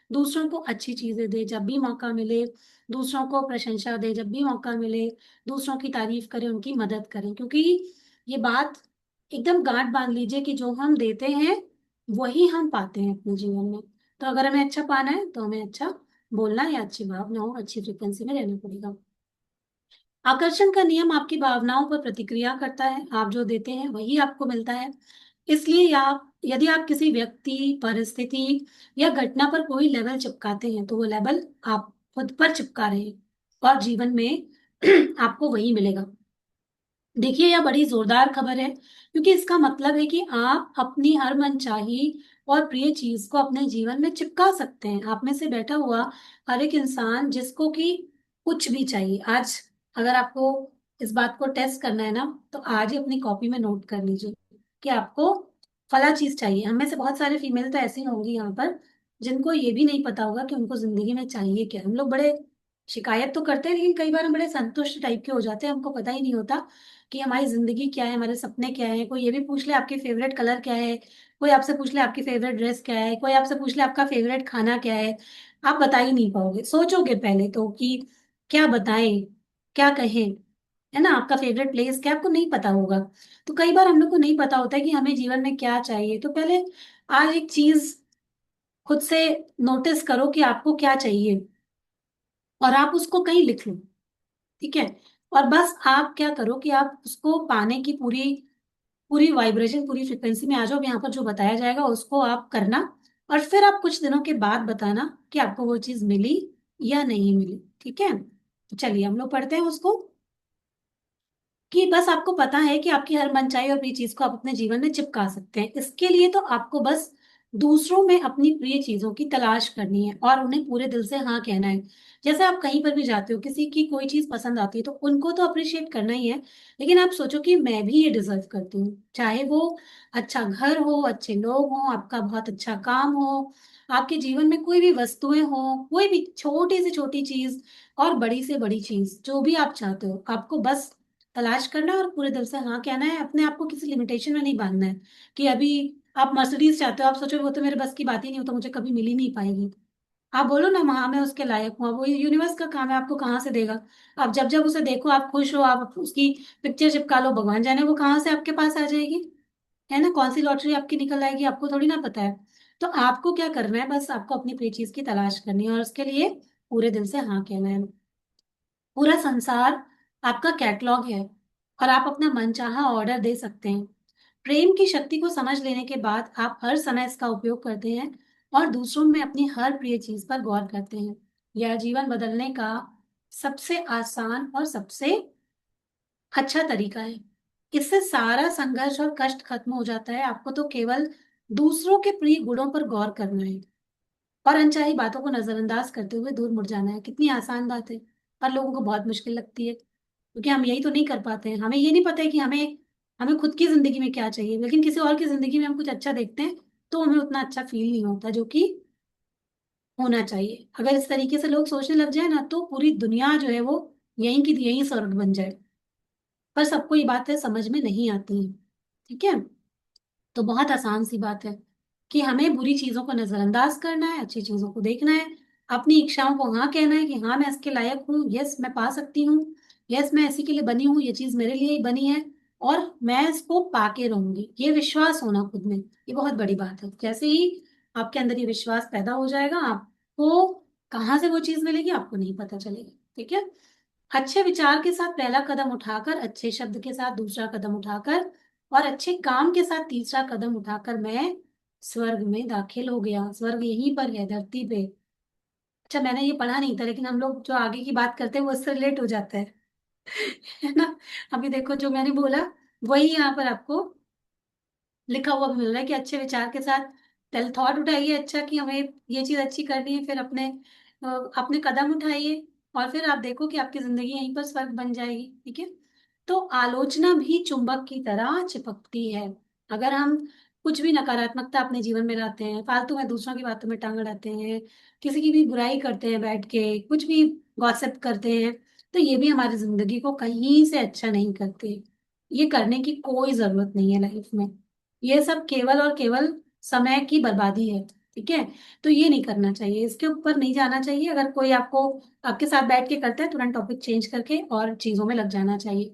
दूसरों को अच्छी चीजें दे, जब भी मौका मिले दूसरों को प्रशंसा दे, जब भी मौका मिले दूसरों की तारीफ करें, उनकी मदद करें। क्योंकि ये बात एकदम गांठ बांध लीजिए कि जो हम देते हैं वही हम पाते हैं अपने जीवन में। तो अगर हमें अच्छा पाना है तो हमें अच्छा बोलना या अच्छी भावनाओं, अच्छी फ्रिक्वेंसी में रहना पड़ेगा। आकर्षण का नियम आपकी भावनाओं पर प्रतिक्रिया करता है। आप जो देते हैं वही आपको मिलता है। इसलिए आप, यदि आप किसी व्यक्ति, परिस्थिति या घटना पर कोई लेवल चिपकाते हैं, तो वो लेवल आप खुद पर चिपका रहे हैं, और जीवन में आपको वही मिलेगा। देखिए यह बड़ी जोरदार खबर है, क्योंकि इसका मतलब है कि आप अपनी हर मनचाही और प्रिय चीज को अपने जीवन में चिपका सकते हैं। आप में से बैठा हुआ हर एक इंसान जिसको कि कुछ भी चाहिए आज, अगर आपको इस बात को टेस्ट करना है ना, तो आज ही अपनी कॉपी में नोट कर लीजिए कि आपको फला चीज चाहिए। हम में से बहुत सारे फीमेल तो ऐसी होंगी यहाँ पर जिनको ये भी नहीं पता होगा कि उनको जिंदगी में चाहिए क्या। हम लोग बड़े शिकायत तो करते हैं, लेकिन कई बार हम बड़े संतुष्ट टाइप के हो जाते हैं, हमको पता ही नहीं होता कि हमारी जिंदगी क्या है, हमारे सपने क्या है। कोई ये भी पूछ ले आपकी फेवरेट कलर क्या है, कोई आपसे पूछ ले आपकी फेवरेट ड्रेस क्या है, कोई आपसे पूछ ले आपका फेवरेट खाना क्या है, आप बता ही नहीं पाओगे। सोचोगे पहले तो कि क्या बताएं, क्या कहें, है ना। आपका फेवरेट प्लेस क्या है, आपको नहीं पता होगा। तो कई बार हम लोग को नहीं पता होता है कि हमें जीवन में क्या चाहिए। तो पहले आज एक चीज खुद से नोटिस करो कि आपको क्या चाहिए, और आप उसको कहीं लिख लो, ठीक है। और बस आप क्या करो कि आप उसको पाने की पूरी पूरी वाइब्रेशन, पूरी फ्रिक्वेंसी में आ जाओ। अब यहाँ पर जो बताया जाएगा उसको आप करना, और फिर आप कुछ दिनों के बाद बताना कि आपको वो चीज मिली या नहीं मिली, ठीक है। तो चलिए हम लोग पढ़ते हैं उसको, कि बस आपको पता है कि आपकी हर मनचाही और प्रिय चीज को आप अपने जीवन में चिपका सकते हैं। इसके लिए तो आपको बस दूसरों में अपनी प्रिय चीजों की तलाश करनी है और उन्हें पूरे दिल से हाँ कहना है। जैसे आप कहीं पर भी जाते हो, किसी की कोई चीज पसंद आती है तो उनको तो अप्रिशिएट करना ही है, लेकिन आप सोचो कि मैं भी ये डिजर्व करती हूँ। चाहे वो अच्छा घर हो, अच्छे लोग हों, आपका बहुत अच्छा काम हो, आपके जीवन में कोई भी वस्तुएं हो, कोई भी छोटी से छोटी चीज और बड़ी से बड़ी चीज, जो भी आप चाहते हो, आपको बस तलाश करना है और पूरे दिल से हाँ कहना है। अपने आप को किसी लिमिटेशन में नहीं बांधना है कि अभी आप मर्सिडीज चाहते हो, आप सोचो वो तो मेरे बस की बात ही नहीं, हो तो मुझे कभी मिल ही नहीं पाएगी। आप बोलो ना हाँ मैं उसके लायक हूँ, अब वो यूनिवर्स का काम है, आपको कहाँ से देगा। आप जब जब उसे देखो आप खुश हो, आप उसकी पिक्चर चिपका लो, भगवान जाने वो कहाँ से आपके पास आ जाएगी, है ना। कौन सी लॉटरी आपकी निकल आएगी आपको थोड़ी ना पता है। तो आपको क्या करना है, बस आपको अपनी प्रिय चीज की तलाश करनी है और उसके लिए पूरे दिल से हाँ कहना है। पूरा संसार आपका कैटलॉग है और आप अपना मनचाहा ऑर्डर दे सकते हैं। प्रेम की शक्ति को समझ लेने के बाद आप हर समय इसका उपयोग करते हैं और दूसरों में अपनी हर प्रिय चीज पर गौर करते हैं। यह जीवन बदलने का सबसे आसान और सबसे अच्छा तरीका है। इससे सारा संघर्ष और कष्ट खत्म हो जाता है। आपको तो केवल दूसरों के प्रिय गुणों पर गौर करना है और अनचाही बातों को नजरअंदाज करते हुए दूर मुड़ जाना है। कितनी आसान बात है, पर लोगों को बहुत मुश्किल लगती है, क्योंकि हम यही तो नहीं कर पाते हैं। हमें ये नहीं पता है कि हमें हमें खुद की जिंदगी में क्या चाहिए, लेकिन किसी और की जिंदगी में हम कुछ अच्छा देखते हैं तो हमें उतना अच्छा फील नहीं होता जो कि होना चाहिए। अगर इस तरीके से लोग सोचने लग जाए ना, तो पूरी दुनिया जो है वो यहीं की यहीं स्वर्ग बन जाए। पर सबको ये बातें समझ में नहीं आती है, ठीक है। तो बहुत आसान सी बात है कि हमें बुरी चीजों को नजरअंदाज करना है, अच्छी चीजों को देखना है, अपनी इच्छाओं को हाँ कहना है कि हाँ मैं इसके लायक हूँ, यस मैं पा सकती हूँ, यस मैं इसी के लिए बनी हूँ, ये चीज मेरे लिए ही बनी है और मैं इसको पाके रहूंगी। ये विश्वास होना खुद में, ये बहुत बड़ी बात है। जैसे ही आपके अंदर ये विश्वास पैदा हो जाएगा, आपको कहाँ से वो चीज मिलेगी आपको नहीं पता चलेगा, ठीक है। अच्छे विचार के साथ पहला कदम उठाकर, अच्छे शब्द के साथ दूसरा कदम उठाकर और अच्छे काम के साथ तीसरा कदम उठाकर मैं स्वर्ग में दाखिल हो गया। स्वर्ग यहीं पर है, धरती पे। अच्छा मैंने ये पढ़ा नहीं था, लेकिन हम लोग जो आगे की बात करते हैं वो इससे रिलेट हो जाता है है ना। अभी देखो जो मैंने बोला वही यहाँ पर आपको लिखा हुआ भी मिल रहा है कि अच्छे विचार के साथ पहले थॉट उठाइए अच्छा कि हमें ये चीज अच्छी करनी है, फिर अपने कदम उठाइए और फिर आप देखो कि आपकी जिंदगी यहीं पर स्वर्ग बन जाएगी, ठीक है। तो आलोचना भी चुंबक की तरह चिपकती है। अगर हम कुछ भी नकारात्मकता अपने जीवन में लाते हैं, फालतू में दूसरों की बातों में टांग अड़ाते हैं, किसी की भी बुराई करते हैं, बैठ के कुछ भी गॉसिप करते हैं, तो ये भी हमारी जिंदगी को कहीं से अच्छा नहीं करते। ये करने की कोई जरूरत नहीं है लाइफ में। ये सब केवल और केवल समय की बर्बादी है, ठीक है। तो ये नहीं करना चाहिए, इसके ऊपर नहीं जाना चाहिए। अगर कोई आपको आपके साथ बैठ के करता है, तुरंत टॉपिक चेंज करके और चीजों में लग जाना चाहिए।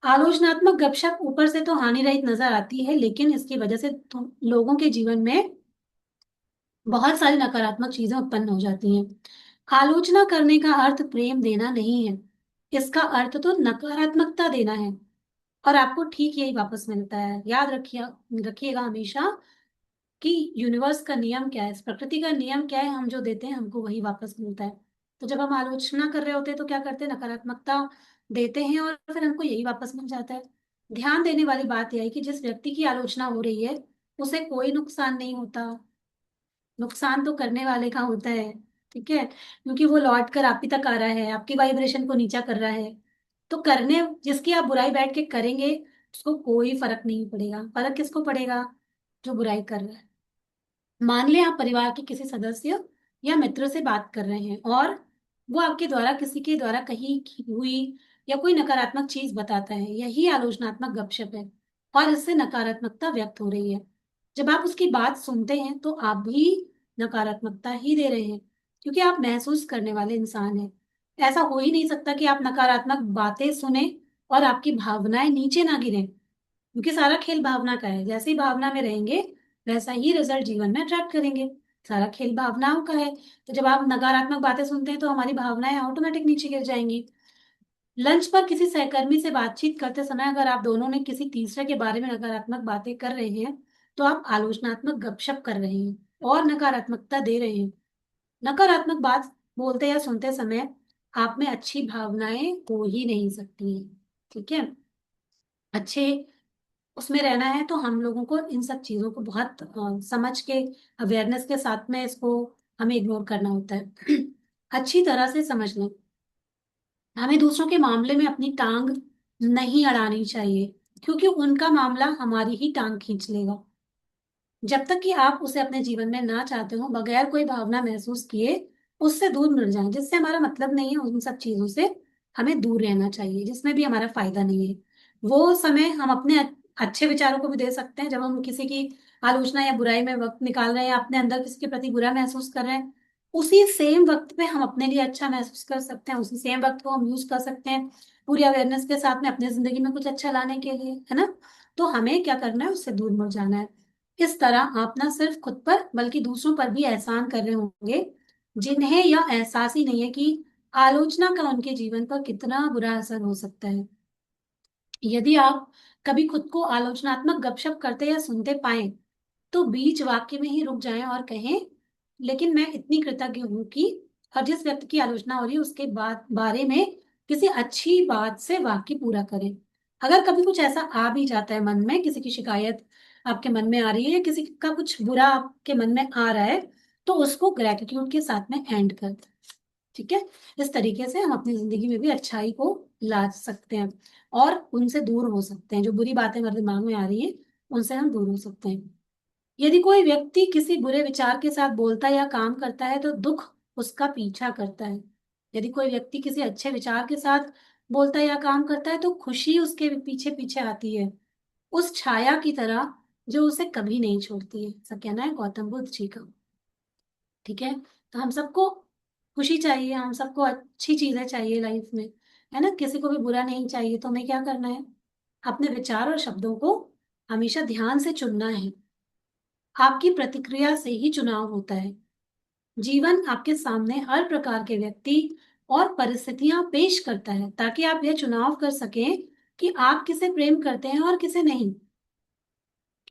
आलोचनात्मक गपशप ऊपर से तो हानि रहित नजर आती है, लेकिन इसकी वजह से लोगों के जीवन में बहुत सारी नकारात्मक चीजें उत्पन्न हो जाती हैं। आलोचना करने का अर्थ प्रेम देना नहीं है, इसका अर्थ तो नकारात्मकता देना है, और आपको ठीक यही वापस मिलता है। याद रखिए, रखिएगा हमेशा कि यूनिवर्स का नियम क्या है, इस प्रकृति का नियम क्या है, हम जो देते हैं हमको वही वापस मिलता है। तो जब हम आलोचना कर रहे होते हैं तो क्या करते हैं, नकारात्मकता देते हैं और फिर हमको यही वापस मिल जाता है। ध्यान देने वाली बात यह है कि जिस व्यक्ति की आलोचना हो रही है उसे कोई नुकसान नहीं होता, नुकसान तो करने वाले का होता है, ठीक है। क्योंकि वो लौट कर आप ही तक आ रहा है, आपकी वाइब्रेशन को नीचा कर रहा है। तो करने जिसकी आप बुराई बैठ के करेंगे उसको कोई फर्क नहीं पड़ेगा। फर्क किसको पड़ेगा, जो बुराई कर रहा है। मान लें आप परिवार के किसी सदस्य या मित्र से बात कर रहे हैं और वो आपके द्वारा किसी के द्वारा कही की हुई या कोई नकारात्मक चीज बताता है, यही आलोचनात्मक गपशप है, और इससे नकारात्मकता व्यक्त हो रही है। जब आप उसकी बात सुनते हैं तो आप भी नकारात्मकता ही दे रहे हैं, क्योंकि आप महसूस करने वाले इंसान हैं। ऐसा हो ही नहीं सकता कि आप नकारात्मक बातें सुने और आपकी भावनाएं नीचे ना गिरें, क्योंकि सारा खेल भावना का है। जैसे ही भावना में रहेंगे वैसा ही रिजल्ट जीवन में अट्रैक्ट करेंगे। सारा खेल भावनाओं का है। तो जब आप नकारात्मक बातें सुनते हैं तो हमारी भावनाएं ऑटोमेटिक नीचे गिर जाएंगी। लंच पर किसी सहकर्मी से बातचीत करते समय अगर आप दोनों ने किसी तीसरे के बारे में नकारात्मक बातें कर रहे हैं, तो आप आलोचनात्मक गपशप कर रहे हैं और नकारात्मकता दे रहे हैं। नकारात्मक बात बोलते या सुनते समय आप में अच्छी भावनाएं हो ही नहीं सकती हैं। ठीक है। अच्छे उसमें रहना है तो हम लोगों को इन सब चीजों को बहुत समझ के, अवेयरनेस के साथ में इसको हमें इग्नोर करना होता है। अच्छी तरह से समझ लें, हमें दूसरों के मामले में अपनी टांग नहीं अड़ानी चाहिए, क्योंकि उनका मामला हमारी ही टांग खींच लेगा। जब तक कि आप उसे अपने जीवन में ना चाहते हो, बगैर कोई भावना महसूस किए उससे दूर मिल जाएं, जिससे हमारा मतलब नहीं है, उन सब चीजों से हमें दूर रहना चाहिए जिसमें भी हमारा फायदा नहीं है। वो समय हम अपने अच्छे विचारों को भी दे सकते हैं, जब हम किसी की आलोचना या बुराई में वक्त निकाल रहे हैं, अपने अंदर किसी के प्रति बुरा महसूस कर रहे हैं, उसी सेम वक्त पे हम अपने लिए अच्छा महसूस कर सकते हैं, उसी सेम वक्त को हम यूज कर सकते हैं पूरी अवेयरनेस के साथ में अपने जिंदगी में कुछ अच्छा लाने के लिए, है ना। तो हमें क्या करना है, उससे दूर मुड़ जाना है। इस तरह आप ना सिर्फ खुद पर बल्कि दूसरों पर भी एहसान कर रहे होंगे, जिन्हें यह एहसास ही नहीं है कि आलोचना का उनके जीवन पर कितना बुरा असर हो सकता है। यदि आप कभी खुद को आलोचनात्मक गपशप करते या सुनते पाएं, तो बीच वाक्य में ही रुक जाएं और कहें, लेकिन मैं इतनी कृतज्ञ हूं कि, और जिस व्यक्ति की आलोचना हो रही है उसके बारे में किसी अच्छी बात से वाक्य पूरा करें। अगर कभी कुछ ऐसा आ भी जाता है मन में, किसी की शिकायत आपके मन में आ रही है या किसी का कुछ बुरा आपके मन में आ रहा है, तो उसको ग्रेटिट्यूड के साथ में एंड कर दें। ठीक है। इस तरीके से हम अपनी जिंदगी में भी अच्छाई को ला सकते हैं और उनसे दूर हो सकते हैं। जो बुरी बातें हमारे दिमाग में आ रही है उनसे हम दूर हो सकते हैं। यदि कोई व्यक्ति किसी बुरे विचार के साथ बोलता या काम करता है तो दुख उसका पीछा करता है। यदि कोई व्यक्ति किसी अच्छे विचार के साथ बोलता है या काम करता है तो खुशी उसके पीछे पीछे आती है, उस छाया की तरह जो उसे कभी नहीं छोड़ती है। ऐसा कहना है गौतम बुद्ध जी का। ठीक है। तो हम सबको खुशी चाहिए, हम सबको अच्छी चीजें चाहिए लाइफ में, है ना। किसी को भी बुरा नहीं चाहिए। तो हमें क्या करना है, अपने विचार और शब्दों को हमेशा ध्यान से चुनना है। आपकी प्रतिक्रिया से ही चुनाव होता है। जीवन आपके सामने हर प्रकार के व्यक्ति और परिस्थितियां पेश करता है, ताकि आप यह चुनाव कर सकें कि आप किसे प्रेम करते हैं और किसे नहीं।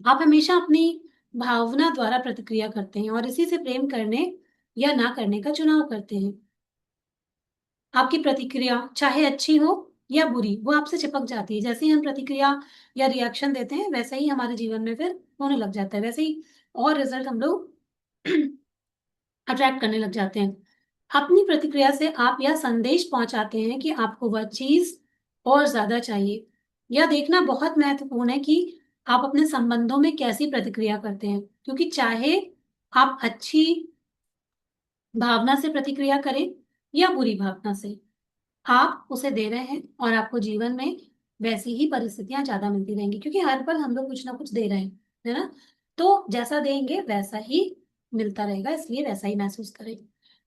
आप हमेशा अपनी भावना द्वारा प्रतिक्रिया करते हैं और इसी से प्रेम करने या ना करने का चुनाव करते हैं। आपकी प्रतिक्रिया चाहे अच्छी हो या बुरी, वो आपसे चिपक जाती है। जैसे ही हम प्रतिक्रिया या रिएक्शन देते हैं वैसे ही हमारे जीवन में फिर होने लग जाता है, वैसे ही और रिजल्ट हम लोग अट्रैक्ट करने लग जाते हैं। अपनी प्रतिक्रिया से आप यह संदेश पहुंचाते हैं कि आपको वह चीज और ज्यादा चाहिए। यह देखना बहुत महत्वपूर्ण है कि आप अपने संबंधों में कैसी प्रतिक्रिया करते हैं, क्योंकि चाहे आप अच्छी भावना से प्रतिक्रिया करें या बुरी भावना से, आप उसे दे रहे हैं और आपको जीवन में वैसी ही परिस्थितियां ज्यादा मिलती रहेंगी, क्योंकि हर पल हम लोग कुछ ना कुछ दे रहे हैं, है ना। तो जैसा देंगे वैसा ही मिलता रहेगा, इसलिए वैसा ही महसूस करें।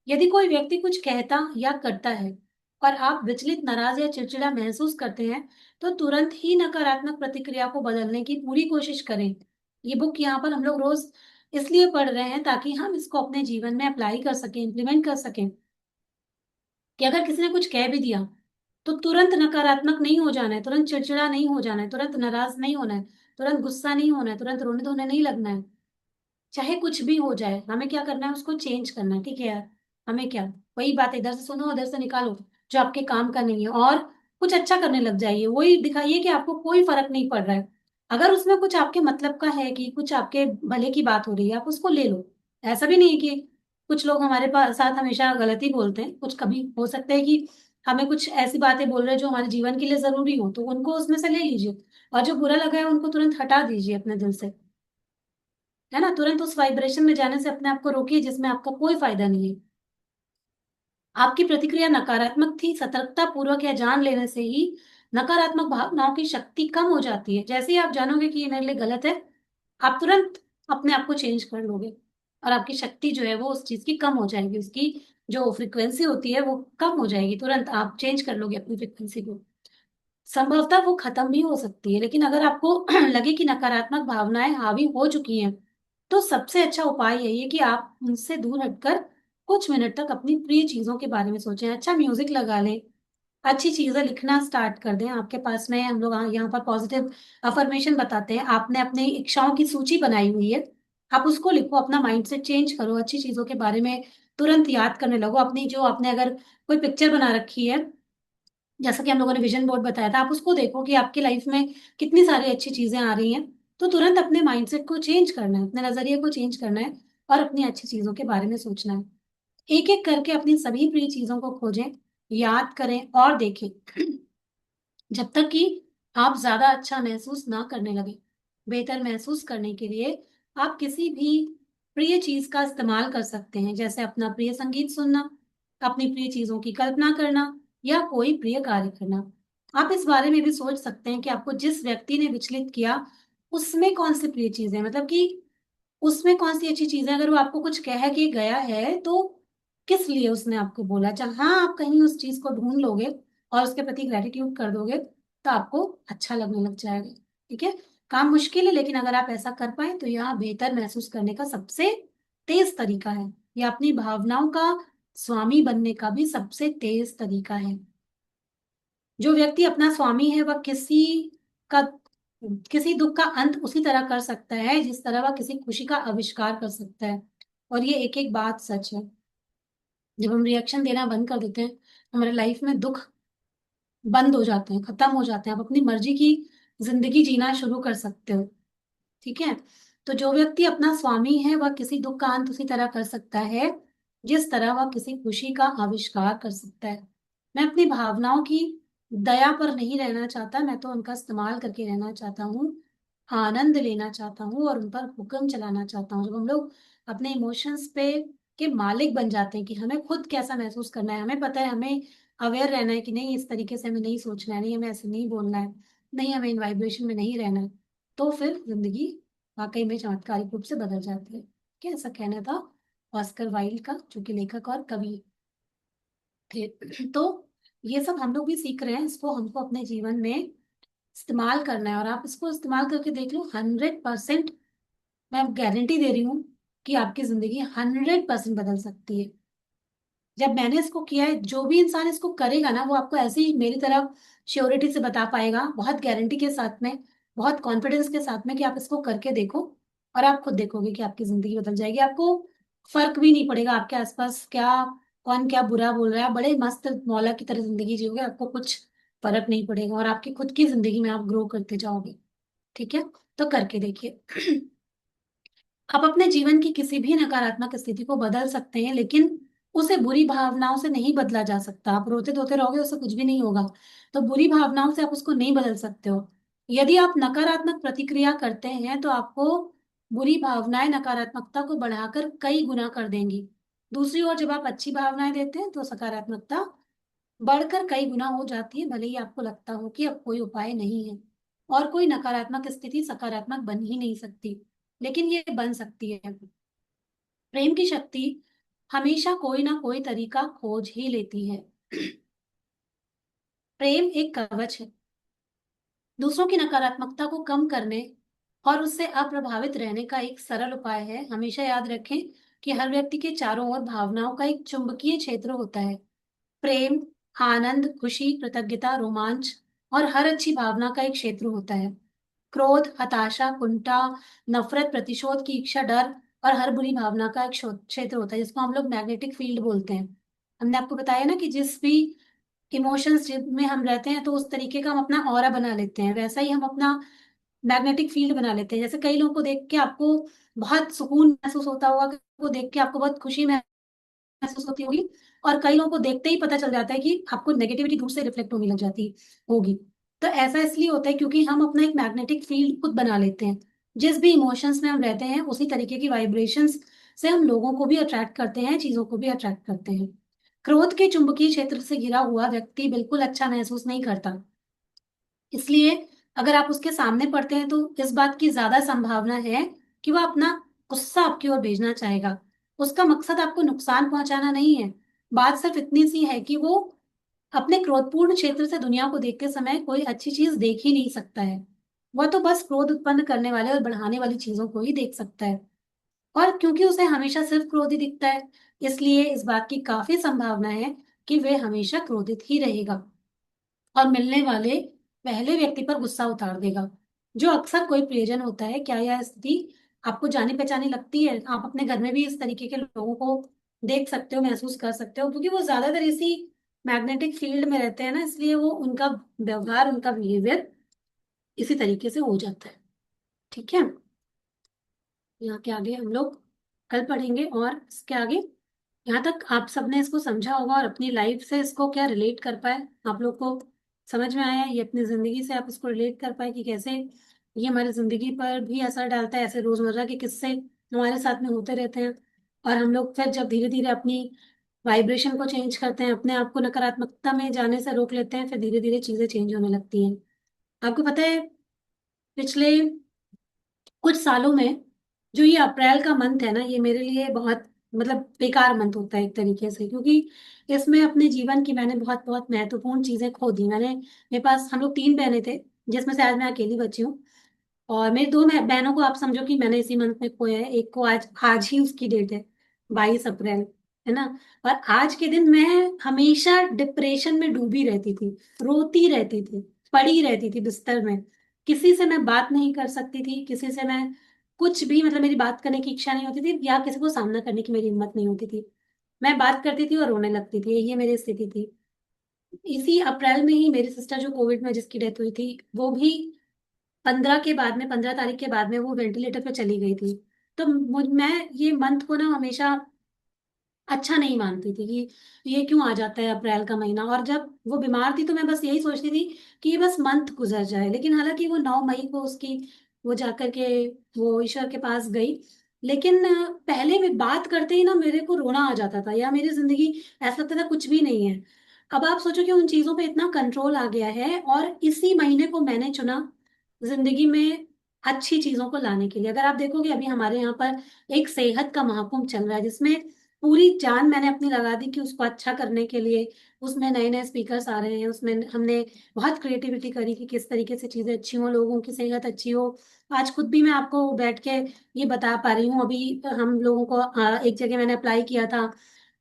यदि कोई व्यक्ति कुछ कहता या करता है और आप विचलित, नाराज या चिड़चिड़ा महसूस करते हैं, तो तुरंत ही नकारात्मक प्रतिक्रिया को बदलने की पूरी कोशिश करें। ये बुक यहाँ पर हम लोग रोज इसलिए पढ़ रहे हैं ताकि हम इसको अपने जीवन में अप्लाई कर सकें, इम्प्लीमेंट कर सकें, कि अगर किसी ने कुछ कह भी दिया तो तुरंत नकारात्मक नहीं हो जाना है, तुरंत चिड़चिड़ा नहीं हो जाना है, तुरंत नाराज नहीं होना है, तुरंत गुस्सा नहीं होना है, तुरंत रोने धोने नहीं लगना है। चाहे कुछ भी हो जाए हमें क्या करना है, उसको चेंज करना है। ठीक है यार, हमें क्या, वही बात इधर से सुनो उधर से निकालो जो आपके काम का नहीं है, और कुछ अच्छा करने लग जाइए। वही दिखाइए कि आपको कोई फर्क नहीं पड़ रहा है। अगर उसमें कुछ आपके मतलब का है कि कुछ आपके भले की बात हो रही है, आप उसको ले लो। ऐसा भी नहीं है कि कुछ लोग हमारे पास साथ हमेशा गलत ही बोलते हैं, कुछ कभी हो सकता है कि हमें कुछ ऐसी बातें बोल रहे हैं जो हमारे जीवन के लिए जरूरी हो, तो उनको उसमें से ले लीजिए, और जो बुरा लगा है उनको तुरंत हटा दीजिए अपने दिल से, है ना। तुरंत उस वाइब्रेशन में जाने से अपने आप को रोकिए जिसमें आपका कोई फायदा नहीं है। आपकी प्रतिक्रिया नकारात्मक थी, सतर्कता पूर्वक या जान लेने से ही नकारात्मक भावनाओं की शक्ति कम हो जाती है। जैसे ही आप जानोगे कि ये मेरे लिए गलत है, आप तुरंत अपने आप को चेंज कर लोगे, और आपकी शक्ति जो है वो उस चीज की कम हो जाएगी, उसकी जो फ्रीक्वेंसी होती है वो कम हो जाएगी, तुरंत आप चेंज कर लोगे अपनी फ्रीक्वेंसी को। संभवतः वो खत्म भी हो सकती है, लेकिन अगर आपको लगे कि नकारात्मक भावनाएं हावी हो चुकी हैं, तो सबसे अच्छा उपाय यही है कि आप उनसे दूर हटकर कुछ मिनट तक अपनी प्रिय चीजों के बारे में सोचें। अच्छा म्यूजिक लगा लें, अच्छी चीजें लिखना स्टार्ट कर दें। आपके पास में हम लोग यहाँ पर पॉजिटिव अफर्मेशन बताते हैं, आपने अपनी इच्छाओं की सूची बनाई हुई है, आप उसको लिखो, अपना माइंडसेट चेंज करो, अच्छी चीजों के बारे में तुरंत याद करने लगो। अपनी जो आपने अगर कोई पिक्चर बना रखी है, जैसा कि हम लोगों ने विजन बोर्ड बताया था, आप उसको देखो कि आपकी लाइफ में कितनी सारी अच्छी चीजें आ रही हैं। तो तुरंत अपने माइंडसेट को चेंज करना है, अपने नजरिए को चेंज करना है, और अपनी अच्छी चीजों के बारे में सोचना है। एक एक करके अपनी सभी प्रिय चीजों को खोजें, याद करें और देखें, जब तक कि आप ज्यादा अच्छा महसूस ना करने लगे। बेहतर महसूस करने के लिए आप किसी भी प्रिय चीज का इस्तेमाल कर सकते हैं, जैसे अपना प्रिय संगीत सुनना, अपनी प्रिय चीजों की कल्पना करना, या कोई प्रिय कार्य करना। आप इस बारे में भी सोच सकते हैं कि आपको जिस व्यक्ति ने विचलित किया, उसमें कौन सी प्रिय चीज है, मतलब कि उसमें कौन सी अच्छी चीज है। अगर वो आपको कुछ कह के गया है तो किस लिए उसने आपको बोला। जहां आप कहीं उस चीज को ढूंढ लोगे और उसके प्रति ग्रेटिट्यूड कर दोगे, तो आपको अच्छा लगने लग जाएगा। ठीक है, काम मुश्किल है, लेकिन अगर आप ऐसा कर पाए तो यह बेहतर महसूस करने का सबसे तेज तरीका है। यह अपनी भावनाओं का स्वामी बनने का भी सबसे तेज तरीका है। जो व्यक्ति अपना स्वामी है, वह का किसी दुख का अंत उसी तरह कर सकता है जिस तरह वह किसी खुशी का आविष्कार कर सकता है। और ये एक एक बात सच है। जब हम रिएक्शन देना बंद कर देते हैं, हमारे लाइफ में दुख बंद हो जाते हैं, खत्म हो जाते हैं, आप अपनी मर्जी की जिंदगी जीना शुरू कर सकते हो। ठीक है, तो जो व्यक्ति अपना स्वामी है, वह किसी दुख का अंत उसी तरह कर सकता है जिस तरह वह किसी खुशी का आविष्कार कर सकता है। मैं अपनी भावनाओं की दया पर नहीं रहना चाहता, मैं तो उनका इस्तेमाल करके रहना चाहता हूँ, आनंद लेना चाहता हूँ और उन पर हुक्म चलाना चाहता हूँ। जब हम लोग अपने इमोशंस पे के मालिक बन जाते हैं कि हमें खुद कैसा महसूस करना है, हमें पता है, हमें अवेयर रहना है कि नहीं इस तरीके से हमें नहीं सोचना है, नहीं हमें ऐसे नहीं बोलना है, नहीं हमें इन वाइब्रेशन में नहीं रहना है, तो फिर जिंदगी वाकई में चमत्कारिक रूप से बदल जाती है। क्या ऐसा कहना था ऑस्कर वाइल्ड का, जो कि लेखक और कवि थे। तो ये सब हम लोग भी सीख रहे हैं, इसको हमको अपने जीवन में इस्तेमाल करना है, और आप इसको इस्तेमाल करके देख लो, 100% मैं गारंटी दे रही हूँ कि आपकी जिंदगी 100% बदल सकती है। जब मैंने इसको किया है, जो भी इंसान इसको करेगा ना, वो आपको ऐसे ही मेरी तरह श्योरिटी से बता पाएगा, बहुत गारंटी के साथ में, बहुत कॉन्फिडेंस के साथ में, कि आप इसको करके देखो और आप खुद देखोगे कि आपकी जिंदगी बदल जाएगी। आपको फर्क भी नहीं पड़ेगा आपके आसपास क्या, कौन क्या बुरा बोल रहा है, बड़े मस्त मौला की तरह जिंदगी जियोगे, आपको कुछ फर्क नहीं पड़ेगा, और आपकी खुद की जिंदगी में आप ग्रो करते जाओगे। ठीक है, तो करके देखिए। आप अपने जीवन की किसी भी नकारात्मक स्थिति को बदल सकते हैं, लेकिन उसे बुरी भावनाओं से नहीं बदला जा सकता। आप रोते धोते रहोगे, उससे कुछ भी नहीं होगा। तो बुरी भावनाओं से आप उसको नहीं बदल सकते हो। यदि आप नकारात्मक प्रतिक्रिया करते हैं, तो आपको बुरी भावनाएं नकारात्मकता को बढ़ाकर कई गुना कर देंगी। दूसरी ओर जब आप अच्छी भावनाएं देते हैं, तो सकारात्मकता बढ़कर कई गुना हो जाती है, भले ही आपको लगता हो कि अब कोई उपाय नहीं है और कोई नकारात्मक स्थिति सकारात्मक बन ही नहीं सकती, लेकिन ये बन सकती है। प्रेम की शक्ति हमेशा कोई ना कोई तरीका खोज ही लेती है। प्रेम एक कवच है, दूसरों की नकारात्मकता को कम करने और उससे अप्रभावित रहने का एक सरल उपाय है। हमेशा याद रखें कि हर व्यक्ति के चारों ओर भावनाओं का एक चुंबकीय क्षेत्र होता है। प्रेम, आनंद, खुशी, कृतज्ञता, रोमांच और हर अच्छी भावना का एक क्षेत्र होता है। क्रोध, हताशा, कुंठा, नफरत, प्रतिशोध की इच्छा, डर और हर बुरी भावना का एक क्षेत्र होता है, जिसको हम लोग मैग्नेटिक फील्ड बोलते हैं। हमने आपको बताया ना कि जिस भी इमोशंस में हम रहते हैं, तो उस तरीके का हम अपना ऑरा बना लेते हैं, वैसा ही हम अपना मैग्नेटिक फील्ड बना लेते हैं। जैसे कई लोगों को देख के आपको बहुत सुकून महसूस होता होगा, को देख के आपको बहुत खुशी महसूस होती होगी, और कई लोगों को देखते ही पता चल जाता है कि आपको नेगेटिविटी दूर से रिफ्लेक्ट होने लग जाती होगी। तो ऐसा इसलिए होता है क्योंकि हम अपना एक मैग्नेटिक फील्ड खुद बना लेते हैं। जिस भी इमोशंस में हम रहते हैं, उसी तरीके की वाइब्रेशंस से हम लोगों को भी अट्रैक्ट करते हैं, चीजों को भी अट्रैक्ट करते हैं। क्रोध के चुंबकीय क्षेत्र से घिरा हुआ व्यक्ति बिल्कुल अच्छा महसूस नहीं करता। इसलिए अगर आप उसके सामने पड़ते हैं तो इस बात की ज्यादा संभावना है कि वह अपना गुस्सा आपकी ओर भेजना चाहेगा। उसका मकसद आपको नुकसान पहुंचाना नहीं है। बात सिर्फ इतनी सी है कि वो अपने क्रोधपूर्ण क्षेत्र से दुनिया को देखते समय कोई अच्छी चीज देख ही नहीं सकता है। वह तो बस क्रोध उत्पन्न करने वाले और बढ़ाने वाली चीजों को ही देख सकता है। और क्योंकि उसे हमेशा सिर्फ क्रोध ही दिखता है, इसलिए इस बात की काफी संभावना है कि वह हमेशा क्रोधित ही रहेगा और मिलने वाले पहले व्यक्ति पर गुस्सा उतार देगा, जो अक्सर कोई प्रियजन होता है। क्या यह स्थिति आपको जानी पहचानी लगती है? आप अपने घर में भी इस तरीके के लोगों को देख सकते हो, महसूस कर सकते हो, क्योंकि वो ज्यादातर इसी मैग्नेटिक फील्ड में रहते हैं ना, इसलिए वो उनका व्यवहार, उनका बिहेवियर इसी तरीके से हो जाता है। ठीक है, यहाँ के आगे हम लोग कल पढ़ेंगे। और इसके आगे यहाँ तक आप सबने इसको समझा होगा और अपनी लाइफ से इसको क्या रिलेट कर पाए, आप लोग को समझ में आया, ये अपनी जिंदगी से आप इसको रिलेट कर पाए कि कैसे ये हमारी जिंदगी पर भी असर डालता है। ऐसे रोजमर्रा के किस्से हमारे साथ में होते रहते हैं, और हम लोग फिर जब धीरे धीरे अपनी वाइब्रेशन को चेंज करते हैं, अपने आप को नकारात्मकता में जाने से रोक लेते हैं, फिर धीरे धीरे चीजें चेंज होने लगती हैं। आपको पता है, पिछले कुछ सालों में जो ये अप्रैल का मंथ है ना, ये मेरे लिए बहुत मतलब बेकार मंथ होता है एक तरीके से, क्योंकि इसमें अपने जीवन की मैंने बहुत बहुत महत्वपूर्ण चीजें खो दी। मेरे पास हम लोग तीन बहनें थे, जिसमें से आज मैं अकेली बची हूँ। और मेरी दो बहनों को आप समझो कि मैंने इसी मंथ में खोया है। एक को आज आज ही उसकी डेट है, 22 अप्रैल, है ना। और आज के दिन मैं हमेशा डिप्रेशन में डूबी रहती थी, रोती रहती थी, पड़ी रहती थी बिस्तर में। किसी से मैं बात नहीं कर सकती थी, किसी से मैं कुछ भी मतलब मेरी बात करने की इच्छा नहीं होती थी, या किसी को सामना करने की मेरी हिम्मत नहीं होती थी। मैं बात करती थी और रोने लगती थी, ये मेरी स्थिति थी। इसी अप्रैल में ही मेरी सिस्टर जो कोविड में जिसकी डेथ हुई थी, वो भी 15 तारीख के बाद में वो वेंटिलेटर पे चली गई थी। तो मैं ये मंथ को ना हमेशा अच्छा नहीं मानती थी कि ये क्यों आ जाता है अप्रैल का महीना। और जब वो बीमार थी तो मैं बस यही सोचती थी कि ये बस मंथ गुजर जाए। लेकिन हालांकि वो 9 मई को उसकी वो जाकर के वो ईश्वर के पास गई। लेकिन पहले भी बात करते ही ना मेरे को रोना आ जाता था, या मेरी जिंदगी ऐसा लगता था कुछ भी नहीं है। अब आप सोचो कि उन चीजों पे इतना कंट्रोल आ गया है, और इसी महीने को मैंने चुना जिंदगी में अच्छी चीजों को लाने के लिए। अगर आप देखोगे अभी हमारे यहाँ पर एक सेहत का महाकुंभ चल रहा है, जिसमें पूरी जान मैंने अपनी लगा दी कि उसको अच्छा करने के लिए। उसमें नए नए स्पीकर्स आ रहे हैं, उसमें हमने बहुत क्रिएटिविटी करी कि किस तरीके से चीजें अच्छी हो, लोगों की सेहत अच्छी हो। आज खुद भी मैं आपको बैठ के ये बता पा रही हूँ। अभी हम लोगों को एक जगह मैंने अप्लाई किया था,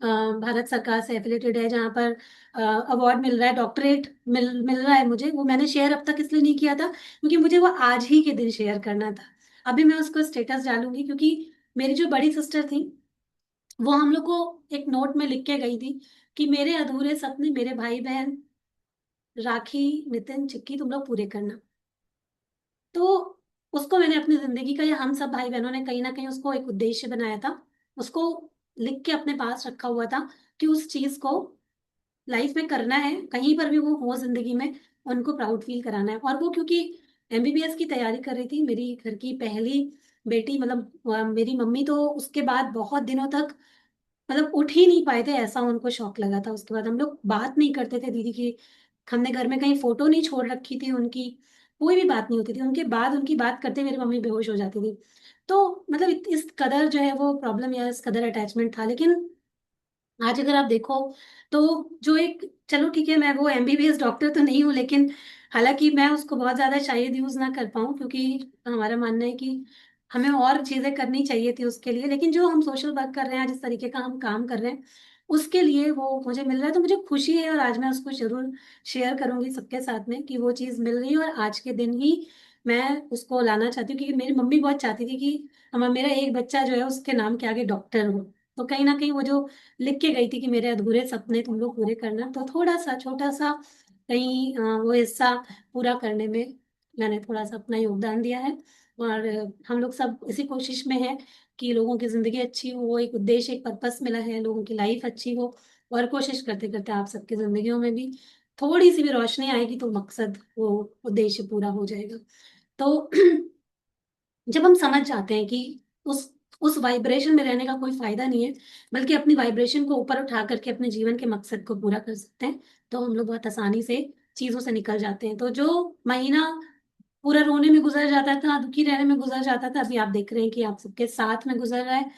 भारत सरकार से एफिलेटेड है, जहाँ पर अवार्ड मिल रहा है, डॉक्टरेट मिल रहा है मुझे। वो मैंने शेयर अब तक इसलिए नहीं किया था क्योंकि मुझे वो आज ही के दिन शेयर करना था। अभी मैं उसको स्टेटस डालूंगी, क्योंकि मेरी जो बड़ी सिस्टर थी वो हम लोग को एक नोट में लिख के गई थी कि मेरे अधूरे सपने मेरे भाई बहन राखी, नितिन, चिक्की तुम लोग पूरे करना। तो उसको मैंने अपनी जिंदगी का, या हम सब भाई बहनों ने कहीं ना कहीं उसको एक उद्देश्य बनाया था, उसको लिख के अपने पास रखा हुआ था कि उस चीज को लाइफ में करना है, कहीं पर भी वो हो जिंदगी में उनको प्राउड फील कराना है। और वो क्योंकि एमबीबीएस की तैयारी कर रही थी, मेरी घर की पहली बेटी, मतलब मेरी मम्मी तो उसके बाद बहुत दिनों तक मतलब उठ ही नहीं पाए थे, ऐसा उनको शौक लगा था। उसके बाद हम लोग बात नहीं करते थे दीदी की। हमने घर में कहीं फोटो नहीं छोड़ रखी थी उनकी, कोई भी बात नहीं होती थी। उनके बाद उनकी बात करते मेरी मम्मी बेहोश हो जाती थी। तो मतलब इस कदर जो है वो प्रॉब्लम, या इस कदर अटैचमेंट था। लेकिन आज अगर आप देखो तो जो एक, चलो ठीक है मैं वो एमबीबीएस डॉक्टर तो नहीं हूँ, लेकिन हालांकि मैं उसको बहुत ज्यादा शायद यूज ना कर पाऊँ, क्योंकि हमारा मानना है कि हमें और चीजें करनी चाहिए थी उसके लिए। लेकिन जो हम सोशल वर्क कर रहे हैं, जिस तरीके का हम काम कर रहे हैं, उसके लिए वो मुझे मिल रहा है तो मुझे खुशी है। और आज मैं उसको जरूर शेयर करूंगी सबके साथ में कि वो चीज़ मिल रही है, और आज के दिन ही मैं उसको लाना चाहती हूँ, क्योंकि मेरी मम्मी बहुत चाहती थी कि मेरा एक बच्चा जो है उसके नाम के आगे डॉक्टर हो। तो कहीं ना कहीं वो जो लिख के गई थी कि मेरे अधूरे सपने तुम लोग पूरे करना, तो थोड़ा सा छोटा सा कहीं वो हिस्सा पूरा करने में मैंने थोड़ा सा अपना योगदान दिया है। और हम लोग सब इसी कोशिश में है कि लोगों की जिंदगी अच्छी हो, वो एक उद्देश्य, एक पर्पस मिला है, लोगों की लाइफ अच्छी हो। और कोशिश करते करते आप सबकी जिंदगियों में भी थोड़ी सी भी रोशनी आएगी तो मकसद, वो उद्देश्य पूरा हो जाएगा। तो जब हम समझ जाते हैं कि उस उस वाइब्रेशन में रहने का कोई फायदा नहीं है, बल्कि अपनी वाइब्रेशन को ऊपर उठा करके अपने जीवन के मकसद को पूरा कर सकते हैं। तो हम लोग बहुत आसानी से चीजों से निकल जाते हैं। तो जो महीना पूरा रोने में गुजर जाता था, दुखी रहने में गुजर जाता था, अभी आप देख रहे हैं कि आप सबके साथ में गुजर रहा है।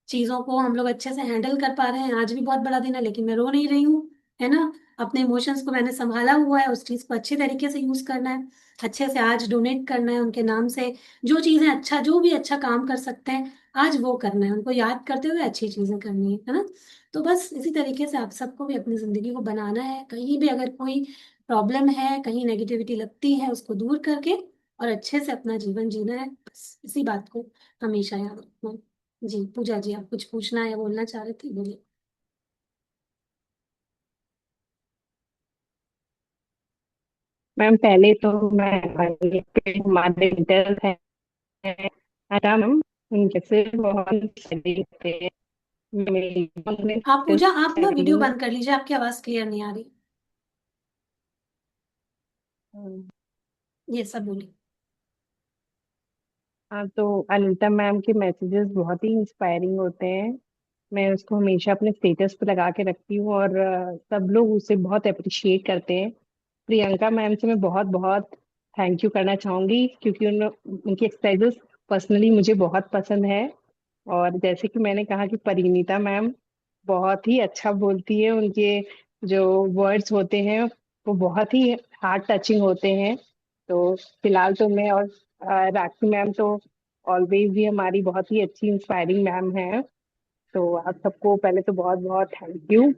चीजों को हम लोग अच्छे से हैंडल कर पा रहे हैं। आज भी बहुत बड़ा दिन है लेकिन मैं रो नहीं रही हूँ, है ना। अपने इमोशंस को मैंने संभाला हुआ है, उस चीज को अच्छे तरीके से यूज करना है, अच्छे से आज डोनेट करना है उनके नाम से। जो चीजें अच्छा, जो भी अच्छा काम कर सकते हैं आज वो करना है, उनको याद करते हुए अच्छी चीजें करनी है ना। तो बस इसी तरीके से आप सबको भी अपनी जिंदगी को बनाना है। कहीं भी अगर कोई प्रॉब्लम है, कहीं नेगेटिविटी लगती है, उसको दूर करके और अच्छे से अपना जीवन जीना है। बस इसी बात को हमेशा याद रखना है। जी पूजा जी, आप कुछ पूछना या बोलना चाह रहे थे, बोलिए। मैम पहले तो मैं हमारे विंटर है था मैम, उनके से बहुत सही थे। मेरी उन्होंने आप पूजा, आप ना कर ली। वीडियो बंद कर लीजिए, आपकी आवाज क्लियर नहीं आ रही। ये सब बोलिए। हाँ, तो अनीता मैम के मैसेजेस बहुत ही इंस्पायरिंग होते हैं। मैं उसको हमेशा अपने स्टेटस पे लगा के रखती हूँ, और सब लोग उसे बहुत अप्रिशिएट करते हैं। प्रियंका मैम से मैं बहुत बहुत थैंक यू करना चाहूंगी, क्योंकि उनकी एक्सरसाइजेस पर्सनली मुझे बहुत पसंद है। और जैसे कि मैंने कहा कि परिनीता मैम बहुत ही अच्छा बोलती है, उनके जो वर्ड्स होते हैं वो बहुत ही हार्ट टचिंग होते हैं। तो फिलहाल तो मैं और राखी मैम तो ऑलवेज ही हमारी बहुत ही अच्छी इंस्पायरिंग मैम है। तो आप सबको पहले तो बहुत बहुत थैंक यू।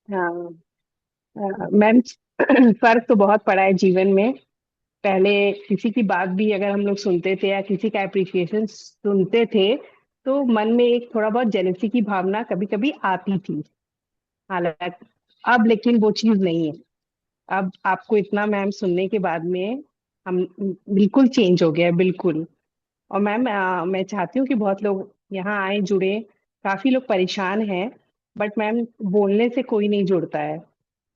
हाँ, मैम फर्क तो बहुत पड़ा है जीवन में। पहले किसी की बात भी अगर हम लोग सुनते थे या किसी का अप्रिसिएशन सुनते थे, तो मन में एक थोड़ा बहुत जेलसी की भावना कभी कभी आती थी। हालांकि अब लेकिन वो चीज नहीं है। अब आपको इतना मैम सुनने के बाद में हम बिल्कुल चेंज हो गया है, बिल्कुल। और मैम मैं चाहती हूँ कि बहुत लोग यहाँ आए, जुड़े। काफी लोग परेशान हैं, बट मैम बोलने से कोई नहीं जुड़ता है।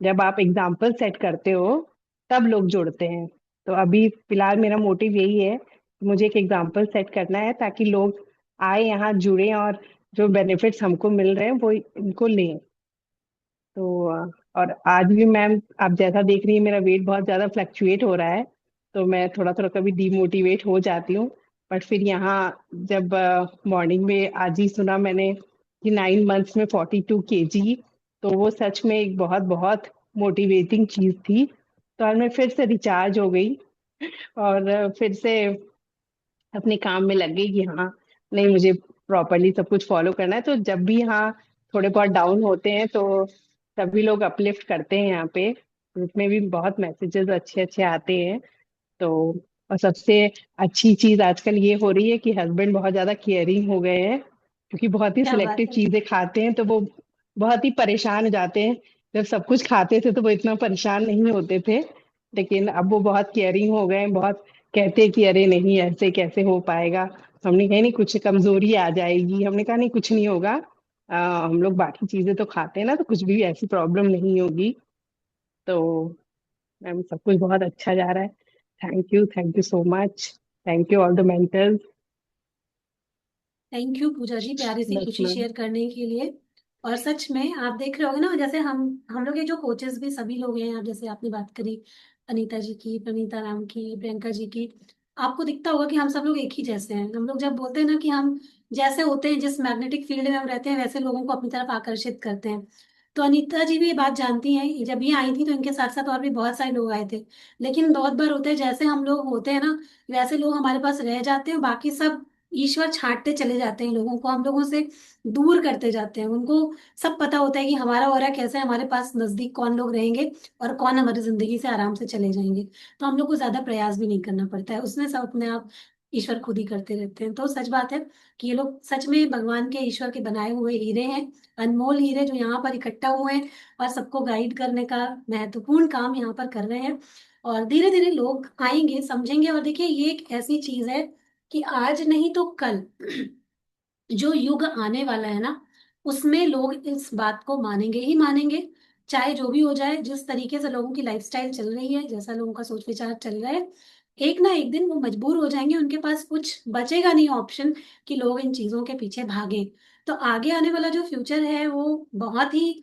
जब आप एग्जाम्पल सेट करते हो तब लोग जुड़ते हैं। तो अभी फिलहाल मेरा मोटिव यही है कि मुझे एक एग्जाम्पल सेट करना है, ताकि लोग आए यहाँ, जुड़े, और जो बेनिफिट्स हमको मिल रहे हैं वो इनको लें। तो और आज भी मैम आप जैसा देख रही हैं, मेरा वेट बहुत ज्यादा फ्लक्चुएट हो रहा है। तो मैं थोड़ा थोड़ा कभी डिमोटिवेट हो जाती हूँ। बट फिर यहाँ जब मॉर्निंग में आज ही सुना मैंने कि 9 मंथ्स में 42 kg, तो वो सच में एक बहुत बहुत मोटिवेटिंग चीज थी। तो आज मैं फिर से रिचार्ज हो गई, और फिर से अपने काम में लग गई कि हाँ, नहीं, मुझे प्रॉपरली सब कुछ फॉलो करना है। तो जब भी हाँ थोड़े बहुत डाउन होते हैं, तो सभी लोग अपलिफ्ट करते हैं यहाँ पे। ग्रुप में भी बहुत मैसेजेस अच्छे अच्छे आते हैं। तो और सबसे अच्छी चीज आजकल ये हो रही है कि हस्बैंड बहुत ज्यादा केयरिंग हो गए हैं, क्योंकि बहुत ही क्या सिलेक्टिव बात है। चीजें खाते हैं, तो वो बहुत ही परेशान हो जाते हैं। जब सब कुछ खाते थे तो वो इतना परेशान नहीं होते थे, लेकिन अब वो बहुत केयरिंग हो गए हैं। बहुत कहते हैं कि अरे नहीं, ऐसे कैसे हो पाएगा। हमने कहा नहीं, कुछ कमजोरी आ जाएगी। हमने कहा नहीं, कुछ नहीं होगा। हम लोग बाकी चीजें तो खाते हैं ना, तो कुछ भी ऐसी प्रॉब्लम नहीं होगी। तो मैम सब कुछ बहुत अच्छा जा रहा है। Thank you so much. Thank you all the mentors. Thank you Puja ji, प्यारी सी बस खुशी मैम। शेयर करने के लिए। और सच में आप देख रहे होगे ना, जैसे हम लोग ये जो कोचेस भी सभी लोग हैं, आप जैसे आपने बात करी अनीता जी की, प्रणीता मैम की, प्रियंका जी की, आपको दिखता होगा कि हम सब लोग एक ही जैसे हैं। हम लोग जब बोलते हैं ना कि हम जैसे होते हैं, जिस मैग्नेटिक फील्ड में हम रहते हैं, वैसे लोगों को अपनी तरफ आकर्षित करते हैं। तो अनीता जी भी ये बात जानती हैं। जब ये आई थी तो इनके साथ साथ और भी बहुत सारे लोग आए थे, लेकिन बहुत बार होते हैं जैसे हम लोग होते हैं ना, वैसे लोग हमारे पास रह जाते हैं, बाकी सब ईश्वर छांटते चले जाते हैं लोगों को, हम लोगों से दूर करते जाते हैं उनको। सब पता होता है कि हमारा ऑरा कैसा है, हमारे पास नजदीक कौन लोग रहेंगे और कौन हमारी जिंदगी से आराम से चले जाएंगे। तो हम लोग को ज्यादा प्रयास भी नहीं करना पड़ता है, उसने सब अपने आप ईश्वर खुद ही करते रहते हैं। तो सच बात है कि ये लोग सच में भगवान के, ईश्वर के बनाए हुए हीरे हैं, अनमोल हीरे जो यहाँ पर इकट्ठा हुए हैं और सबको गाइड करने का महत्वपूर्ण काम यहाँ पर कर रहे हैं। और धीरे धीरे लोग आएंगे, समझेंगे। और देखिए ये एक ऐसी चीज है कि आज नहीं तो कल जो युग आने वाला है ना, उसमें लोग इस बात को मानेंगे ही मानेंगे। चाहे जो भी हो जाए, जिस तरीके से लोगों की लाइफस्टाइल चल रही है, जैसा लोगों का सोच विचार चल रहा है, एक ना एक दिन वो मजबूर हो जाएंगे, उनके पास कुछ बचेगा नहीं ऑप्शन कि लोग इन चीजों के पीछे भागे। तो आगे आने वाला जो फ्यूचर है वो बहुत ही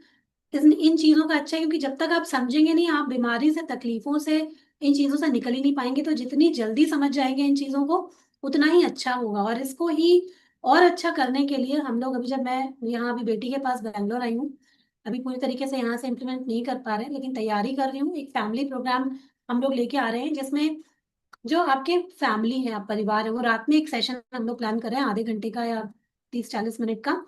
इन चीजों का अच्छा है, क्योंकि जब तक आप समझेंगे नहीं, आप बीमारी से, तकलीफों से, इन चीजों से निकल ही नहीं पाएंगे। तो जितनी जल्दी समझ जाएंगे इन चीजों को, उतना ही अच्छा होगा। और इसको ही और अच्छा करने के लिए हम लोग अभी, जब मैं यहाँ अभी बेटी के पास बैंगलोर आई हूँ, अभी पूरी तरीके से यहाँ से इम्प्लीमेंट नहीं कर पा रहे, लेकिन तैयारी कर रही हूँ। एक फैमिली प्रोग्राम हम लोग लेके आ रहे हैं, जिसमें जो आपके फैमिली है, आप परिवार है, वो रात में एक सेशन हम लोग प्लान कर रहे हैं, आधे घंटे का या 30-40 मिनट का,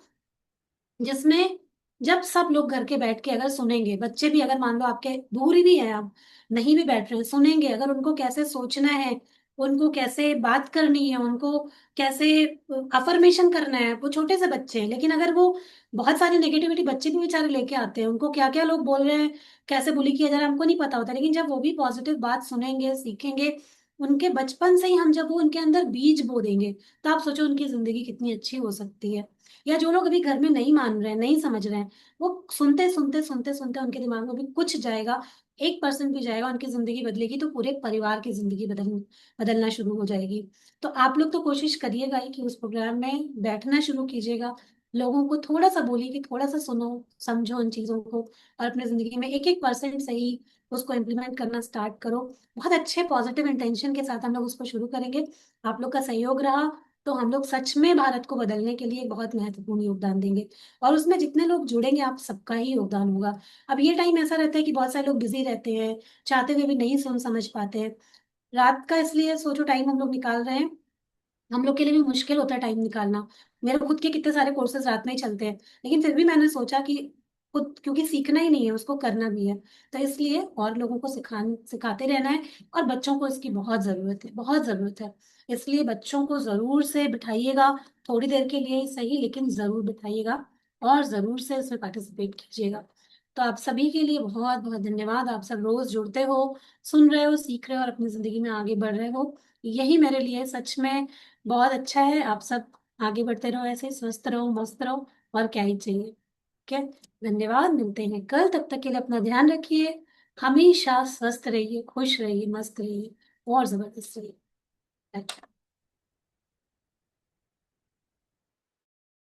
जिसमें जब सब लोग घर के बैठ के अगर सुनेंगे, बच्चे भी अगर मान लो आपके दूर ही भी है, आप नहीं भी बैठ रहे हैं, सुनेंगे अगर उनको कैसे सोचना है, उनको कैसे बात करनी है, उनको कैसे अफर्मेशन करना है। वो छोटे से बच्चे हैं, लेकिन अगर वो बहुत सारी नेगेटिविटी बच्चे भी बेचारे लेके आते हैं, उनको क्या क्या लोग बोल रहे हैं, कैसे बुली किया जा रहा है, हमको नहीं पता होता। लेकिन जब वो भी पॉजिटिव बात सुनेंगे, सीखेंगे, उनके बचपन से ही हम जब वो उनके अंदर बीज बो देंगे, तो आप सोचो उनकी जिंदगी कितनी अच्छी हो सकती है। या जो लोग अभी घर में नहीं मान रहे हैं, नहीं समझ रहे हैं, वो सुनते सुनते सुनते सुनते उनके दिमाग में भी कुछ जाएगा, 1% भी जाएगा, उनकी जिंदगी बदलेगी, तो पूरे परिवार की जिंदगी बदलना शुरू हो जाएगी। तो आप लोग तो कोशिश करिएगा ही कि उस प्रोग्राम में बैठना शुरू कीजिएगा, लोगों को थोड़ा सा बोलिए कि थोड़ा सा सुनो, समझो उन चीजों को, और अपनी जिंदगी में 1-1% सही उसको इम्प्लीमेंट करना स्टार्ट करो। बहुत अच्छे पॉजिटिव इंटेंशन के साथ हम लोग उसको शुरू करेंगे। आप लोग का सहयोग रहा तो हम लोग सच में भारत को बदलने के लिए एक बहुत महत्वपूर्ण योगदान देंगे। और उसमें जितने लोग जुड़ेंगे, आप सबका ही योगदान होगा। अब ये टाइम ऐसा रहता है कि बहुत सारे लोग बिजी रहते हैं, चाहते हुए भी नहीं सुन समझ पाते हैं। रात का इसलिए सोचो टाइम हम लोग निकाल रहे हैं, हम लोग के लिए भी मुश्किल होता है टाइम निकालना। मेरे खुद के कितने सारे कोर्सेज रात में ही चलते हैं, लेकिन फिर भी मैंने सोचा कि खुद, क्योंकि सीखना ही नहीं है, उसको करना भी है, तो इसलिए और लोगों को सिखाते रहना है। और बच्चों को इसकी बहुत जरूरत है, बहुत जरूरत है। इसलिए बच्चों को जरूर से बिठाइएगा, थोड़ी देर के लिए ही सही, लेकिन जरूर बिठाइएगा, और जरूर से इसमें पार्टिसिपेट कीजिएगा। तो आप सभी के लिए बहुत बहुत धन्यवाद। आप सब रोज जुड़ते हो, सुन रहे हो, सीख रहे हो, और अपनी जिंदगी में आगे बढ़ रहे हो। यही मेरे लिए सच में बहुत अच्छा है। आप सब आगे बढ़ते रहो, ऐसे स्वस्थ रहो, मस्त रहो, और क्या ही चाहिए। ठीक है, धन्यवाद, मिलते हैं कल। तब तक के लिए अपना ध्यान रखिए, हमेशा स्वस्थ रहिए, खुश रहिए, मस्त रहिए, और जबरदस्त रहिए।